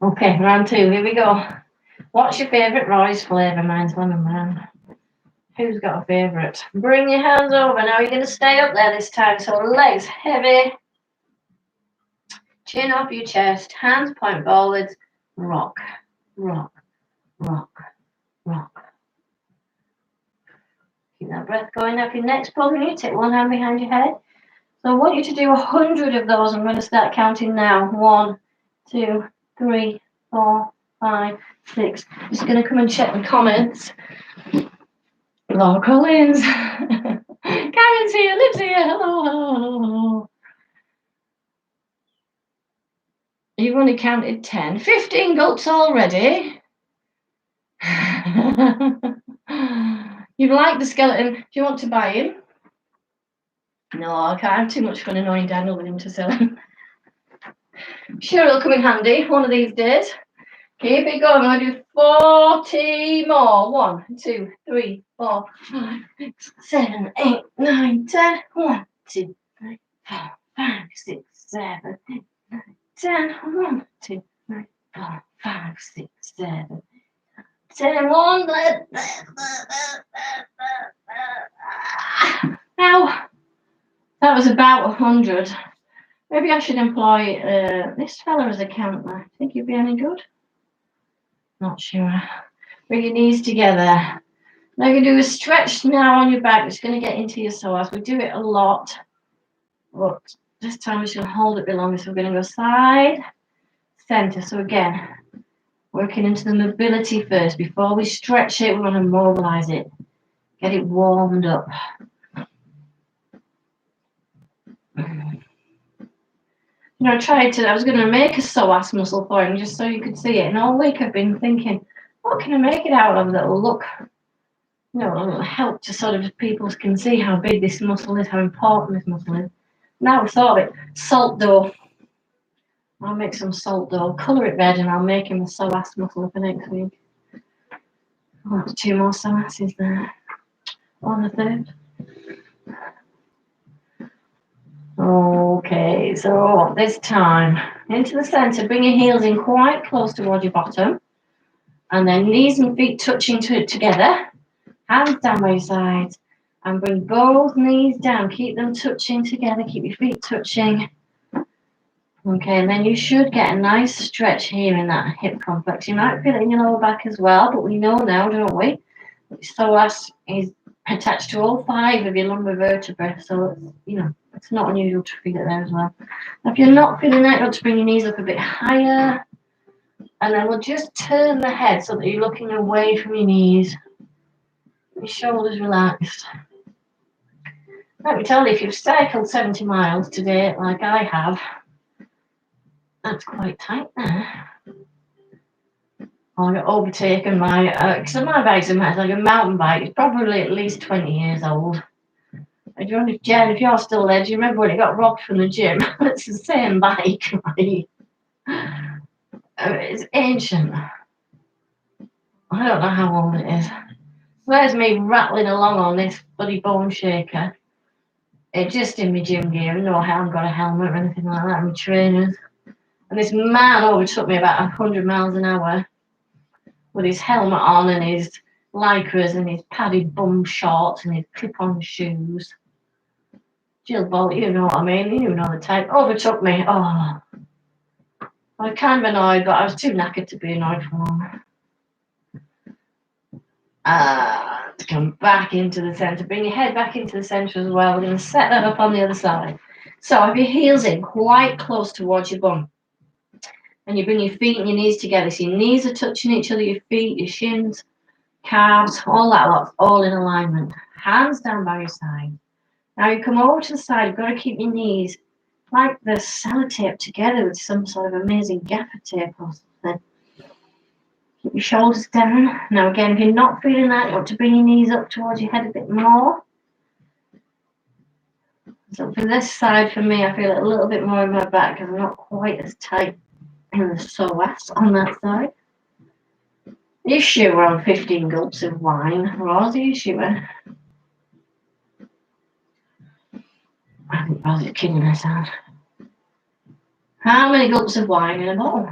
Okay, round two. Here we go. What's your favourite Roy's flavour? Mine's lemon man. Who's got a favourite? Bring your hands over. Now you're going to stay up there this time. So legs heavy. Chin off your chest. Hands point forwards. Rock, rock, rock, rock. Keep that breath going. Now, if your next pose, you take one hand behind your head. So I want you to do 100 of those. I'm going to start counting now. 1, 2, 3, 4, 5, 6. Just going to come and check the comments. Laura Collins. Karen's here, Liv's here. Hello, hello, hello. You've only counted 10. 15 gulps already. You've liked the skeleton. Do you want to buy him? No, I can't have too much fun annoying Daniel with him to sell him. Sure, it'll come in handy one of these days. Keep it going. I'm going to do 40 more. 1, 2, 3, 4, 5, 6, 7, 8, 9, 10. 1, 2, 3, 4, 5, 6, 7, 8, 9, 10. 1, 2, 3, 4, 5, 6, 7, 10. 1. Now, that was about 100. Maybe I should employ this fella as a counter. Think you'd be any good? Not sure. Bring your knees together. Now you do a stretch now on your back. It's going to get into your psoas. We do it a lot, but this time we're just going to hold it a bit longer. So we're going to go side, center. So again, working into the mobility first. Before we stretch it, we want to mobilize it. Get it warmed up. You know, I was going to make a psoas muscle for him just so you could see it. And all week I've been thinking, what can I make it out of that will look, you know, it'll help to sort of people can see how big this muscle is, how important this muscle is. Now I've thought of it, salt dough. I'll make some salt dough, colour it red, and I'll make him a psoas muscle for next week. Oh, 2 more psoases there. On the third. Okay, so this time into the centre, bring your heels in quite close towards your bottom, and then knees and feet touching together, hands down by your sides, and bring both knees down. Keep them touching together, keep your feet touching. Okay, and then you should get a nice stretch here in that hip complex. You might feel it in your lower back as well, but we know now, don't we? Psoas is attached to all 5 of your lumbar vertebrae, so it's, you know, it's not unusual to feel it there as well. Now, if you're not feeling that, you want to bring your knees up a bit higher, and then we'll just turn the head so that you're looking away from your knees. Your shoulders relaxed. Let me tell you, if you've cycled 70 miles today, like I have, that's quite tight there. I got overtaken by, because my bike's like a mountain bike. It's probably at least 20 years old. I don't know if Jen, if you're still there, do you remember when it got robbed from the gym? It's the same bike, right? It's ancient. I don't know how old it is. There's me rattling along on this bloody bone shaker. It's just in my gym gear. No, I haven't got a helmet or anything like that. My trainers. And this man overtook me about 100 miles an hour with his helmet on and his lycras and his padded bum shorts and his clip-on shoes. Jill Bolt, you know what I mean. You know the type. Overtook me. Oh. I was kind of annoyed, but I was too knackered to be annoyed for long. To come back into the centre. Bring your head back into the centre as well. We're going to set that up on the other side. So have your heels in quite close towards your bum. And you bring your feet and your knees together. So your knees are touching each other, your feet, your shins, calves, all that lot, all in alignment. Hands down by your side. Now you come over to the side. You've got to keep your knees like the sellotape together with some sort of amazing gaffer tape or something. Keep your shoulders down. Now again, if you're not feeling that, you want to bring your knees up towards your head a bit more. So for this side, for me, I feel it a little bit more in my back because I'm not quite as tight in the psoas on that side. Are you sure we're on 15 gulps of wine? Roz, are you sure? I think Roz is kidding us out. How many gulps of wine in a bottle?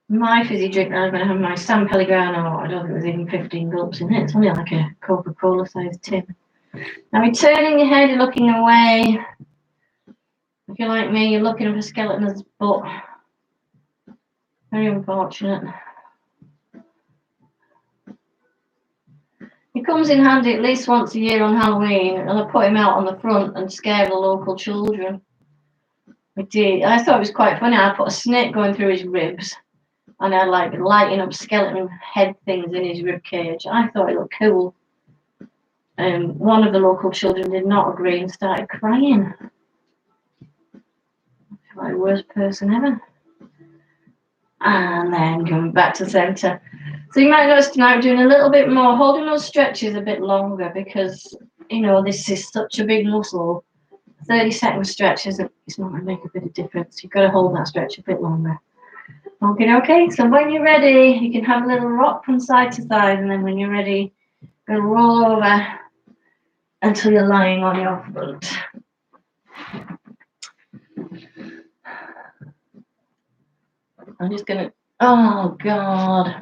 My fizzy drink that I'm going to have my San Pellegrino, I don't think there's even 15 gulps in it. It's only like a Coca-Cola sized tin. Now you're turning your head, you're looking away. If you're like me, you're looking at a skeleton's butt. Very unfortunate. He comes in handy at least once a year on Halloween, and I put him out on the front and scare the local children. I did. I thought it was quite funny. I put a snake going through his ribs, and I like lighting up skeleton head things in his rib cage. I thought it looked cool. One of the local children did not agree and started crying. I feel like the worst person ever. And then going back to the centre. So you might notice tonight we're doing a little bit more, holding those stretches a bit longer because, you know, this is such a big muscle. 30-second stretch it's not going to make a bit of difference. You've got to hold that stretch a bit longer. Okay, so when you're ready, you can have a little rock from side to side, and then when you're ready, you're going to roll over until you're lying on your front. I'm just going to, oh God.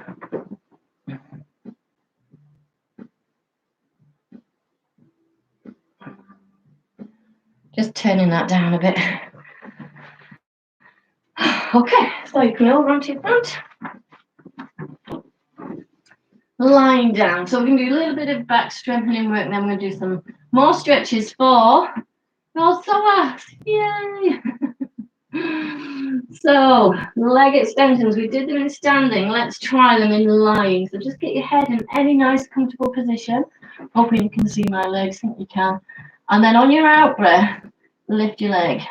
Just turning that down a bit. Okay, so you can over onto your front. lying down. So we're going to do a little bit of back strengthening work, and then we're going to do some more stretches for your psoas. Yay! So, leg extensions, we did them in standing. Let's try them in lying. So just get your head in any nice comfortable position. Hoping you can see my legs, I think you can. And then on your out breath, lift your leg.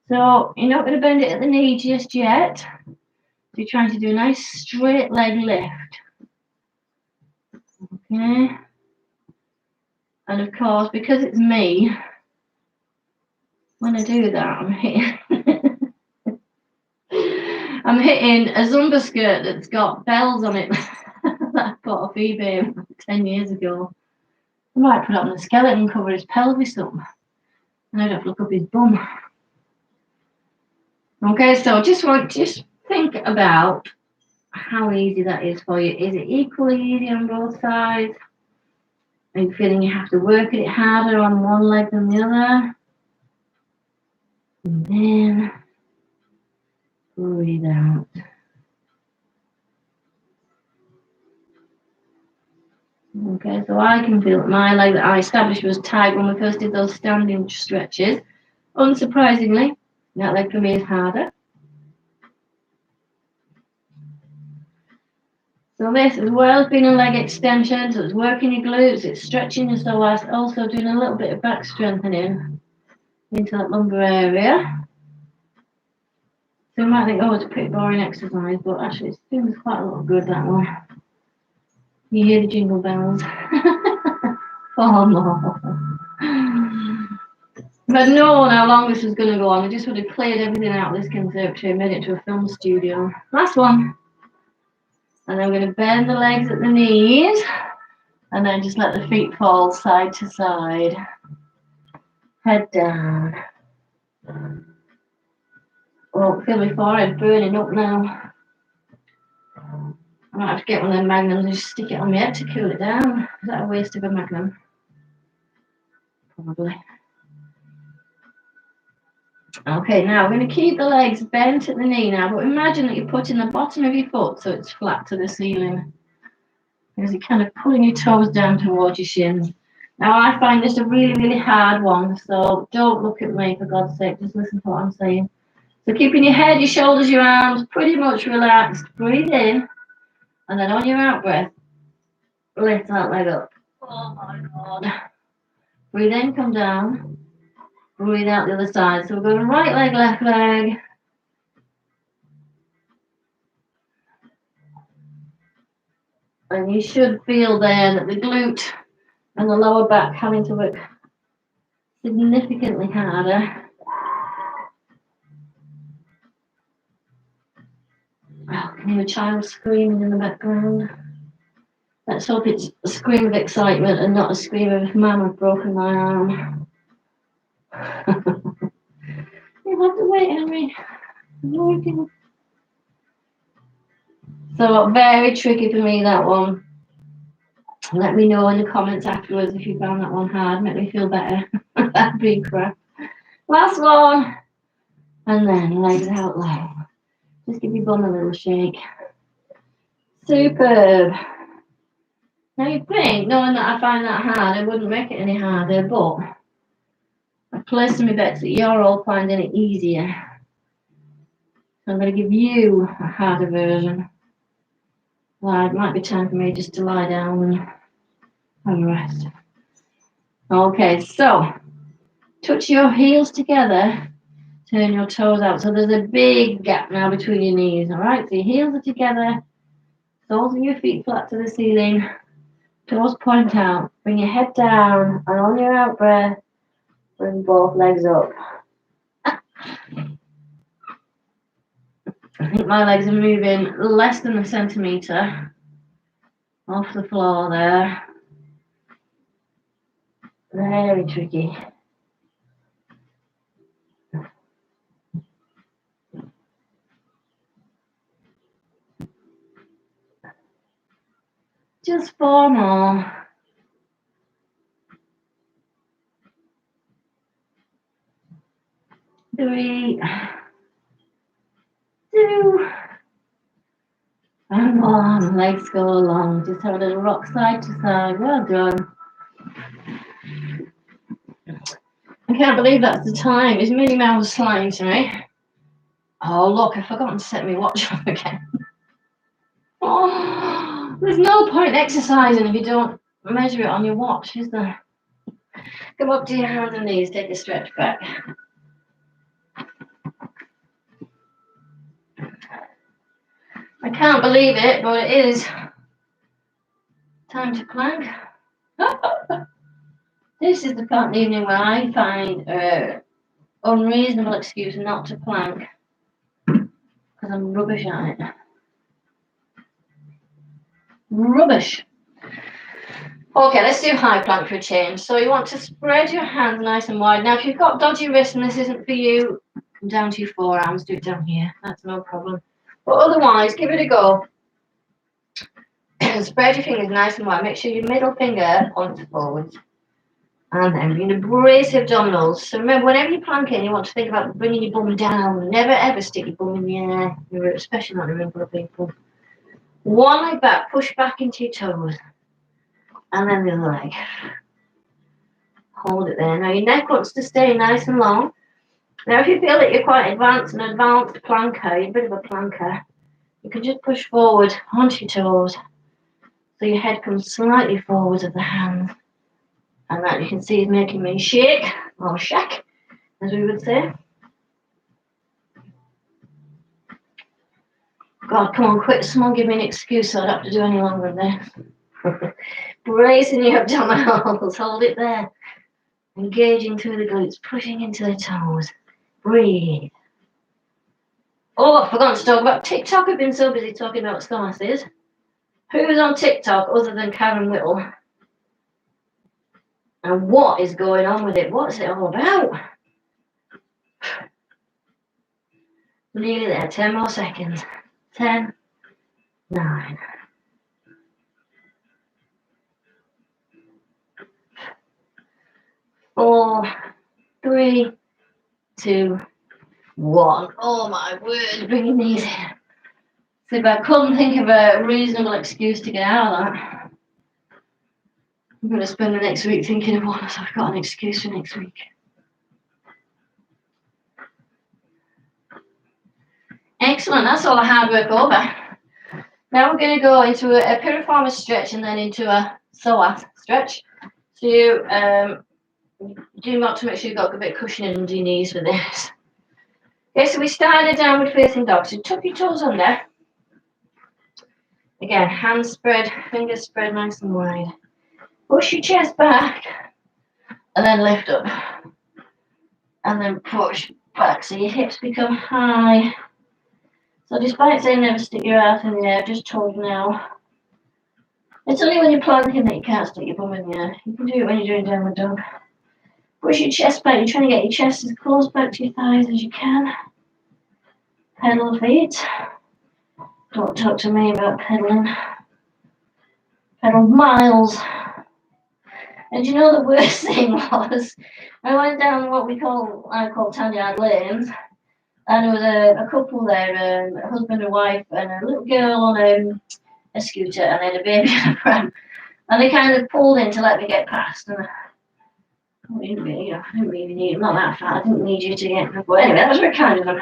So you're not going to bend it at the knee just yet. You're trying to do a nice straight leg lift. Okay. And of course, because it's me, when I do that, I'm hitting I'm hitting a Zumba skirt that's got bells on it that I bought off eBay 10 years ago. I might put it on the skeleton, cover his pelvis up, and I'd have to look up his bum. Okay, so just think about how easy that is for you. Is it equally easy on both sides? Are you feeling you have to work at it harder on one leg than the other? And then breathe out. Okay, so I can feel that my leg that I established was tight when we first did those standing stretches. Unsurprisingly, that leg for me is harder. So this as well as being a leg extension, so it's working your glutes, it's stretching your psoas, also doing a little bit of back strengthening into that lumbar area. So you might think, oh, it's a pretty boring exercise, but actually it's doing quite a lot of good, that one. You hear the jingle bells. Oh no. If I'd known how long this was going to go on, I just would have cleared everything out of this conservatory and made it to a film studio. Last one. And then we're going to bend the legs at the knees. And then just let the feet fall side to side. Head down. Oh, feel my forehead burning up now. I might have to get one of them magnums and just stick it on my head to cool it down. Is that a waste of a magnum? Probably. Okay, now we're going to keep the legs bent at the knee now, but imagine that you're putting the bottom of your foot so it's flat to the ceiling. Because you're kind of pulling your toes down towards your shins. Now I find this a really, really hard one, so don't look at me for God's sake, just listen to what I'm saying. So keeping your head, your shoulders, your arms pretty much relaxed. Breathe in, and then on your out breath, lift that leg up. Oh my God. Breathe in, come down. Breathe out the other side. So we're going right leg, left leg. And you should feel then that the glute and the lower back having to work significantly harder. Oh, I can hear a child screaming in the background. Let's hope it's a scream of excitement and not a scream of, Mum, I've broken my arm. You'll have to wait, Henry. I'm working. So very tricky for me, that one. Let me know in the comments afterwards if you found that one hard. Make me feel better. That'd be crap. Last one. And then legs out long. Just give your bum a little shake. Superb. Now you think, knowing that I find that hard, it wouldn't make it any harder, but I've placed my bets that you're all finding it easier. So I'm going to give you a harder version. Well, it might be time for me just to lie down and have a rest. Okay, so touch your heels together, turn your toes out. So there's a big gap now between your knees, all right? So your heels are together, soles of your feet flat to the ceiling, toes point out. Bring your head down, and on your out breath, bring both legs up. I think my legs are moving less than a centimetre off the floor there. Very tricky. Just 4 more. 3, 2, and 1. Oh, my legs go along. Just have a little rock side to side. Well done. I can't believe that's the time. Is Minnie Mouse lying to me? Oh, look, I've forgotten to set my watch off again. Oh, there's no point exercising if you don't measure it on your watch, is there? Come up to your hands and knees, take a stretch back. I can't believe it, but it is time to plank. This is the part of the evening where I find unreasonable excuse not to plank because I'm rubbish at it. Rubbish. Okay, let's do high plank for a change. So you want to spread your hands nice and wide. Now, if you've got dodgy wrists and this isn't for you, come down to your forearms, do it down here. That's no problem. But otherwise, give it a go. Spread your fingers nice and wide. Make sure your middle finger points forwards. And then you're going to brace your abdominals. So remember, whenever you're planking, you want to think about bringing your bum down. Never ever stick your bum in the air, especially not in a room full of people. One leg back, push back into your toes. And then the other leg. Hold it there. Now your neck wants to stay nice and long. Now if you feel that you're quite advanced planker, you're a bit of a planker, you can just push forward onto your toes so your head comes slightly forwards of the hands. And that you can see is making me shake, or shack, as we would say. God, come on, quick, someone give me an excuse so I don't have to do any longer than this. Bracing your abdominals, hold it there. Engaging through the glutes, pushing into the toes. Breathe. Oh, I've forgotten to talk about TikTok. I've been so busy talking about sauces. Who's on TikTok other than Karen Whittle? And what is going on with it? What's it all about? Nearly there, 10 more seconds. 10, 9. 4, 3, 2, 1. Oh my word, bring your knees in. So if I couldn't think of a reasonable excuse to get out of that, I'm going to spend the next week thinking of one, so I've got an excuse for next week. Excellent, that's all the hard work over. Now we're going to go into a piriformis stretch and then into a psoas stretch. So you do want to make sure you've got a bit of cushioning under your knees for this. Okay, so we started a downward facing dog. So tuck your toes under. Again, hands spread, fingers spread nice and wide. Push your chest back and then lift up. And then push back so your hips become high. So despite saying never stick your ass in the air, just told now. It's only when you're planking that you can't stick your bum in the air. You can do it when you're doing downward dog. Push your chest back. You're trying to get your chest as close back to your thighs as you can. Pedal feet. Don't talk to me about pedaling. Pedal miles. And you know the worst thing was, I went down what I call Tanyard Lanes, and there was a couple there, a husband and wife, and a little girl on a scooter, and then a baby on a pram, and they kind of pulled in to let me get past. And I didn't really need. I'm not that far. I didn't need you to get. But anyway, that was very kind of them.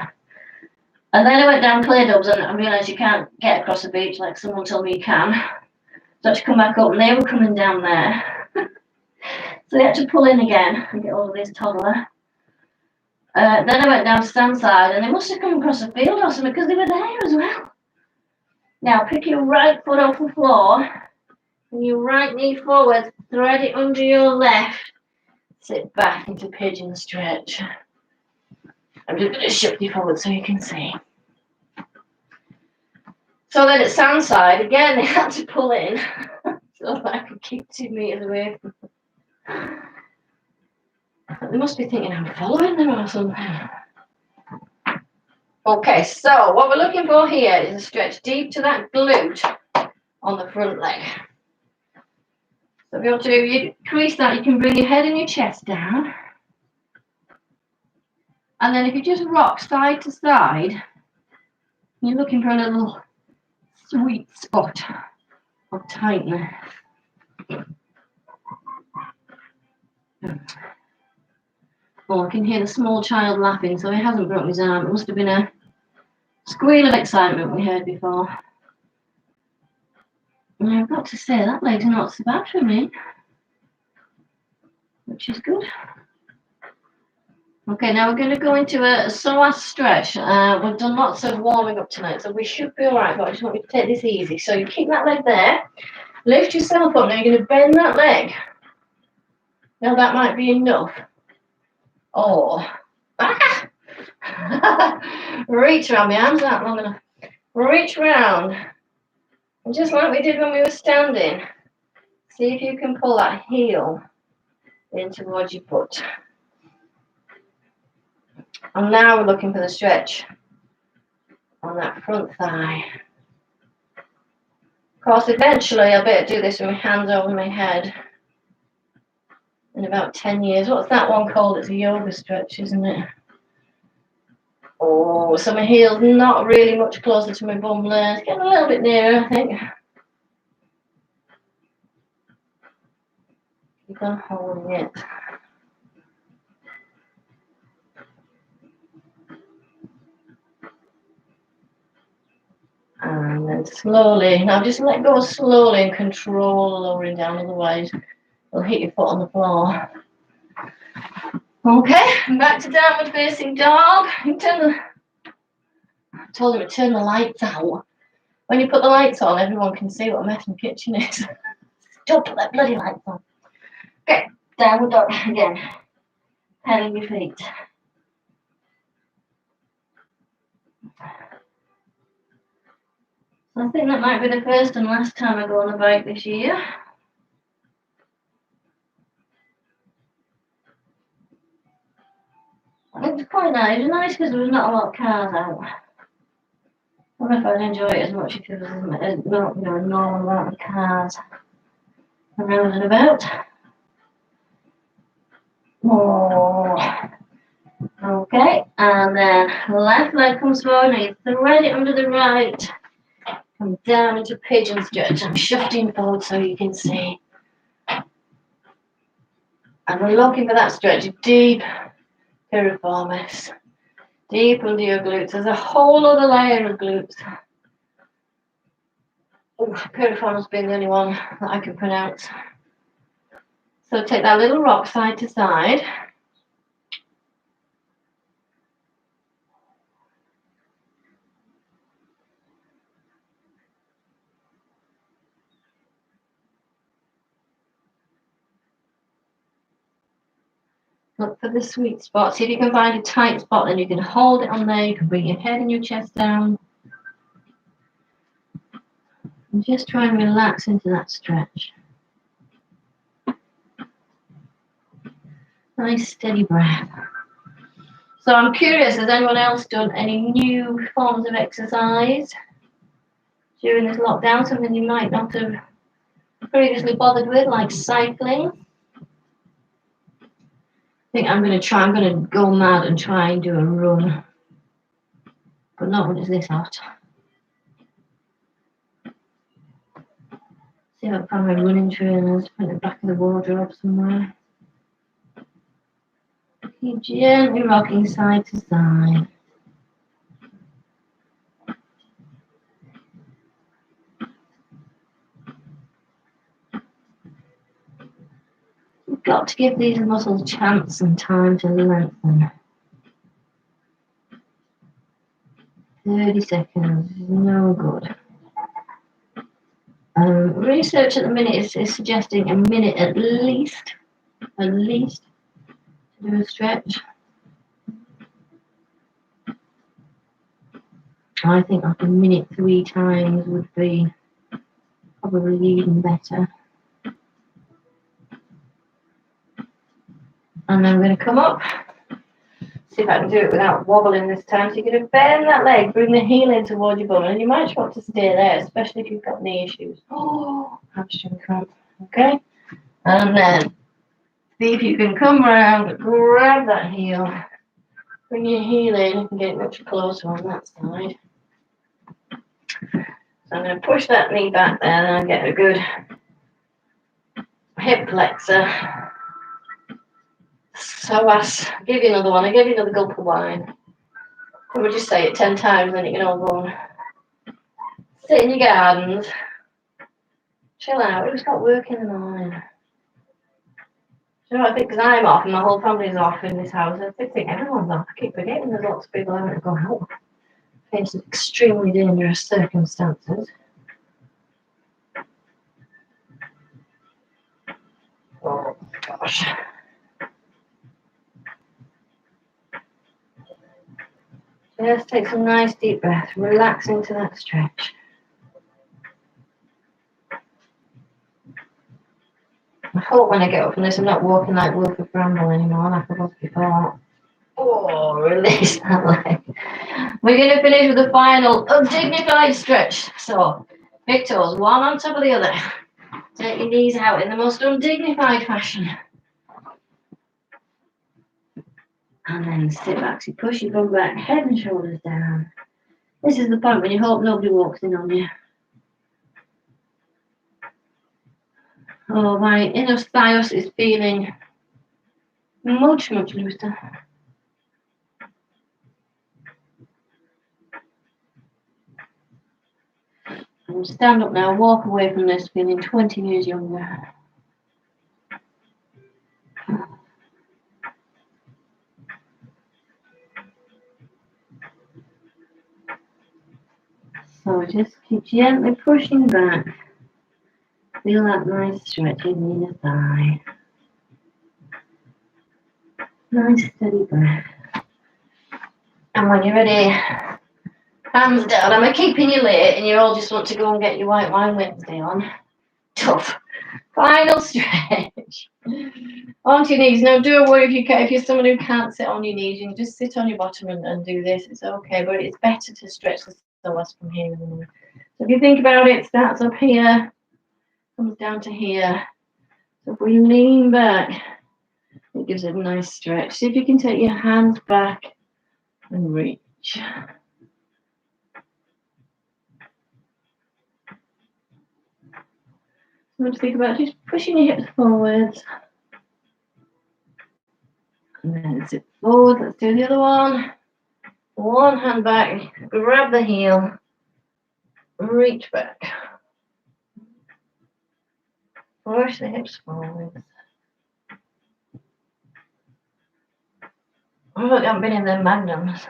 And then I went down Clay Dubs and I realised you can't get across the beach like someone told me you can. So I had to come back up, and they were coming down there. So they had to pull in again and get over this toddler. Then I went down Standside, and they must have come across a field or something because they were there as well. Now pick your right foot off the floor, and your right knee forward, thread it under your left, sit back into pigeon stretch. I'm just going to shift you forward so you can see. So then at Sandside, again, they had to pull in so that I could keep 2 meters away from them. They must be thinking I'm following them or something. Okay, so what we're looking for here is a stretch deep to that glute on the front leg. So if you want to increase that, you can bring your head and your chest down. And then if you just rock side to side, you're looking for a little sweet spot of tightness. Oh, I can hear the small child laughing, so he hasn't broken his arm. It must have been a squeal of excitement we heard before. And I've got to say, that leg's not so bad for me, which is good. Okay, now we're going to go into a psoas stretch. We've done lots of warming up tonight, so we should be all right, but I just want you to take this easy. So you keep that leg there, lift yourself up. Now you're going to bend that leg. Now that might be enough. Or, reach around. My arms aren't long enough. Reach round. And just like we did when we were standing, see if you can pull that heel in towards your foot. And now we're looking for the stretch on that front thigh. Of course, eventually I'll be able to do this with my hands over my head in about 10 years. What's that one called? It's a yoga stretch, isn't it? Oh, so my heel's not really much closer to my bum there. It's getting a little bit nearer, I think. Keep on holding it. And then slowly, now just let go slowly and control the lowering down, otherwise you'll hit your foot on the floor. Okay, back to downward facing dog. You I told him to turn the lights out. When you put the lights on, everyone can see what a mess my kitchen is. Don't put that bloody lights on. Okay, downward dog again. Petting your feet. I think that might be the first and last time I go on a bike this year. It's quite nice. It's nice because there's not a lot of cars out. I don't know if I'd enjoy it as much if there was not, a normal amount of cars around and about. Oh. Okay, and then left leg comes forward, and you thread it under the right. Come down into pigeon stretch. I'm shifting forward so you can see. And we're looking for that stretch deep piriformis. Deep under your glutes. There's a whole other layer of glutes. Oh, piriformis being the only one that I can pronounce. So take that little rock side to side. Look for the sweet spot. See if you can find a tight spot, then you can hold it on there. You can bring your head and your chest down. And just try and relax into that stretch. Nice steady breath. So I'm curious, has anyone else done any new forms of exercise during this lockdown? Something you might not have previously bothered with, like cycling? I think I'm going to go mad and try and do a run. But not when it's this hot. See if I can find my running trainers in the back of the wardrobe somewhere. Keep gently rocking side to side. You've got to give these muscles a chance and time to lengthen. 30 seconds is no good. Research at the minute is suggesting a minute at least to do a stretch. I think like a minute 3 times would be probably even better. And I'm going to come up. See if I can do it without wobbling this time. So you're going to bend that leg, bring the heel in towards your bum, and you might want to stay there, especially if you've got knee issues. Oh, hamstring cramp. Okay, and then see if you can come around, grab that heel, bring your heel in. You can get much closer on that side. So I'm going to push that knee back there and I'll get a good hip flexor. Psoas. I'll give you another one. I'll give you another gulp of wine. And we'll just say it 10 times, then you can all go and sit in your gardens. Chill out. Who's got work in the morning? Do you know what I think? Because I'm off and my whole family's off in this house. I think everyone's off. I keep forgetting there's lots of people having to go out. It's extremely dangerous circumstances. Oh gosh. Just take some nice deep breaths. Relax into that stretch. I hope when I get up from this I'm not walking like Wilfred Bramble anymore like I was before. Oh, release that leg. We're going to finish with the final undignified stretch. So, big toes, one on top of the other. Take your knees out in the most undignified fashion. And then sit back. So you push your bum back, head and shoulders down. This is the point when you hope nobody walks in on you. Oh, my inner thighs is feeling much, much looser. I'm going to stand up now, walk away from this feeling 20 years younger. So just keep gently pushing back. Feel that nice stretch in the inner thigh. Nice steady breath. And when you're ready, hands down. Am I keeping you late and you all just want to go and get your white wine Wednesday on? Tough. Final stretch. Onto your knees. Now, don't worry if you're someone who can't sit on your knees. You can just sit on your bottom and do this. It's okay, but it's better to stretch the psoas from here. So if you think about it, it starts up here, comes down to here. So if we lean back, it gives it a nice stretch. See if you can take your hands back and reach. So just think about just pushing your hips forwards. And then sit forward. Let's do the other one. One hand back, grab the heel, reach back. Push the hips forwards. Oh, look, I haven't been in them magnums.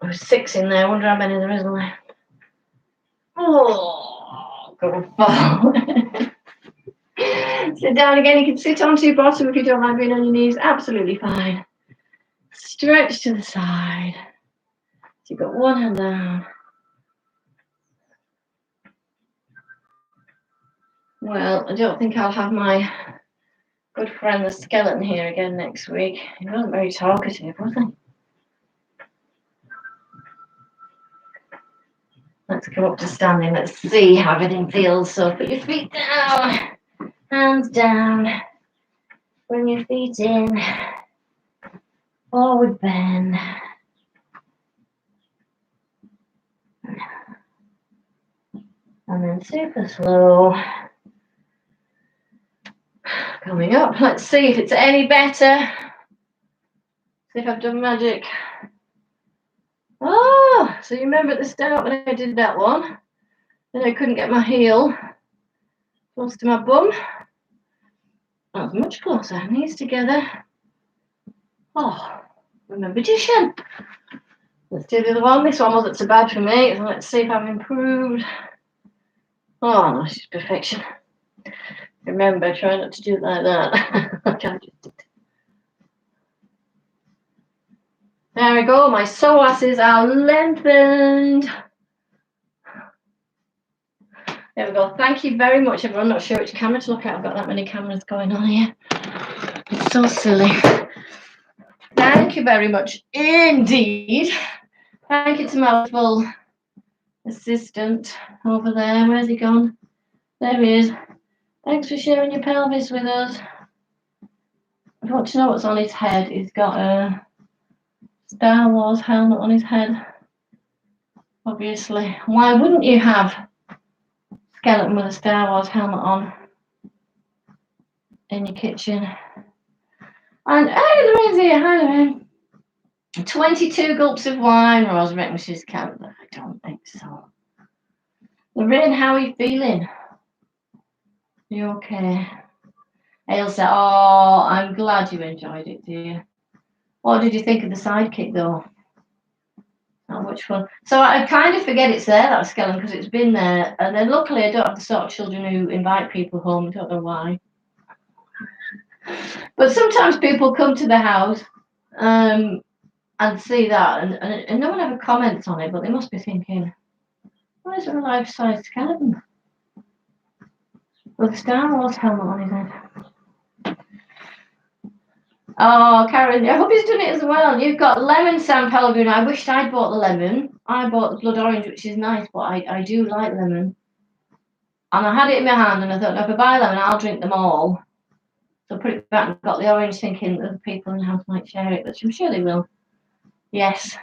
There's 6 in there. I wonder how many there is left. Oh, go forward. Sit down again. You can sit onto your bottom if you don't like being on your knees. Absolutely fine. Stretch to the side. So you've got one hand down. Well, I don't think I'll have my good friend the skeleton here again next week. He wasn't very talkative, was he? Let's go up to standing. Let's see how everything feels. So put your feet down, hands down. Bring your feet in. Forward bend. And then super slow. Coming up. Let's see if it's any better. See if I've done magic. Oh, so you remember at the start when I did that one, then I couldn't get my heel close to my bum. That was much closer. Knees together. Oh, I'm a magician. Let's do the other one. This one wasn't so bad for me. So let's see if I've improved. Oh, no, this is perfection. Remember, try not to do it like that. There we go. My psoases are lengthened. There we go. Thank you very much, everyone. Not sure which camera to look at. I've got that many cameras going on here. It's so silly. Thank you very much indeed. Thank you to my little assistant over there. Where's he gone? There he is. Thanks for sharing your pelvis with us. I want to know what's on his head. He's got a Star Wars helmet on his head. Obviously. Why wouldn't you have skeleton with a Star Wars helmet on in your kitchen? And hey, Lorraine's here. Hi, Lorraine. 22 gulps of wine. Rose reckons she's counted. I don't think so. Lorraine, how are you feeling? You okay? Ailsa, oh, I'm glad you enjoyed it, dear. What did you think of the sidekick, though? Not much fun. So I kind of forget it's there, that skeleton, because it's been there. And then luckily I don't have the sort of children who invite people home. I don't know why. But sometimes people come to the house and see that, and no one ever comments on it, but they must be thinking, why is there a life-size skeleton with a Star Wars helmet on his head? Oh, Karen, I hope he's done it as well. You've got lemon San Pellegrino. I wished I'd bought the lemon. I bought the blood orange, which is nice, but I do like lemon. And I had it in my hand, and I thought, no, if I buy lemon, I'll drink them all. So I put it back and got the orange, thinking that the people in the house might share it, which I'm sure they will. Yes.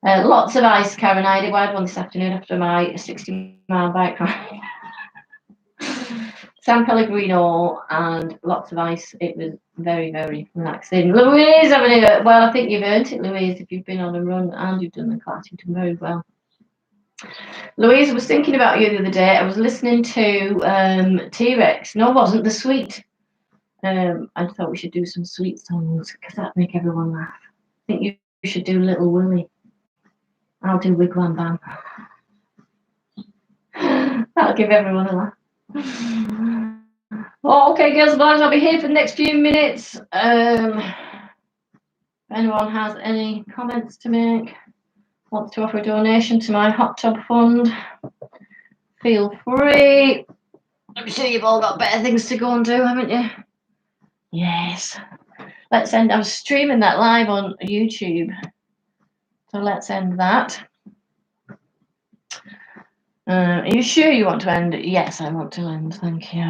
Lots of ice, Karen. I had one this afternoon after my 60-mile bike ride. San Pellegrino and lots of ice. It was very, very relaxing. Louise, well, I think you've earned it, Louise, if you've been on a run and you've done the class. You've done very well. Louise, I was thinking about you the other day. I was listening to T-Rex. No, it wasn't. The Sweet. I thought we should do some Sweet songs because that'd make everyone laugh. I think you should do Little Willie. I'll do Wigwam Bam. That'll give everyone a laugh. Oh, okay, girls and boys, I'll be here for the next few minutes. If anyone has any comments to make, wants to offer a donation to my hot tub fund, feel free. I'm sure you've all got better things to go and do, haven't you? Yes. Let's end. I'm streaming that live on YouTube. So let's end that. Are you sure you want to end? Yes, I want to end. Thank you.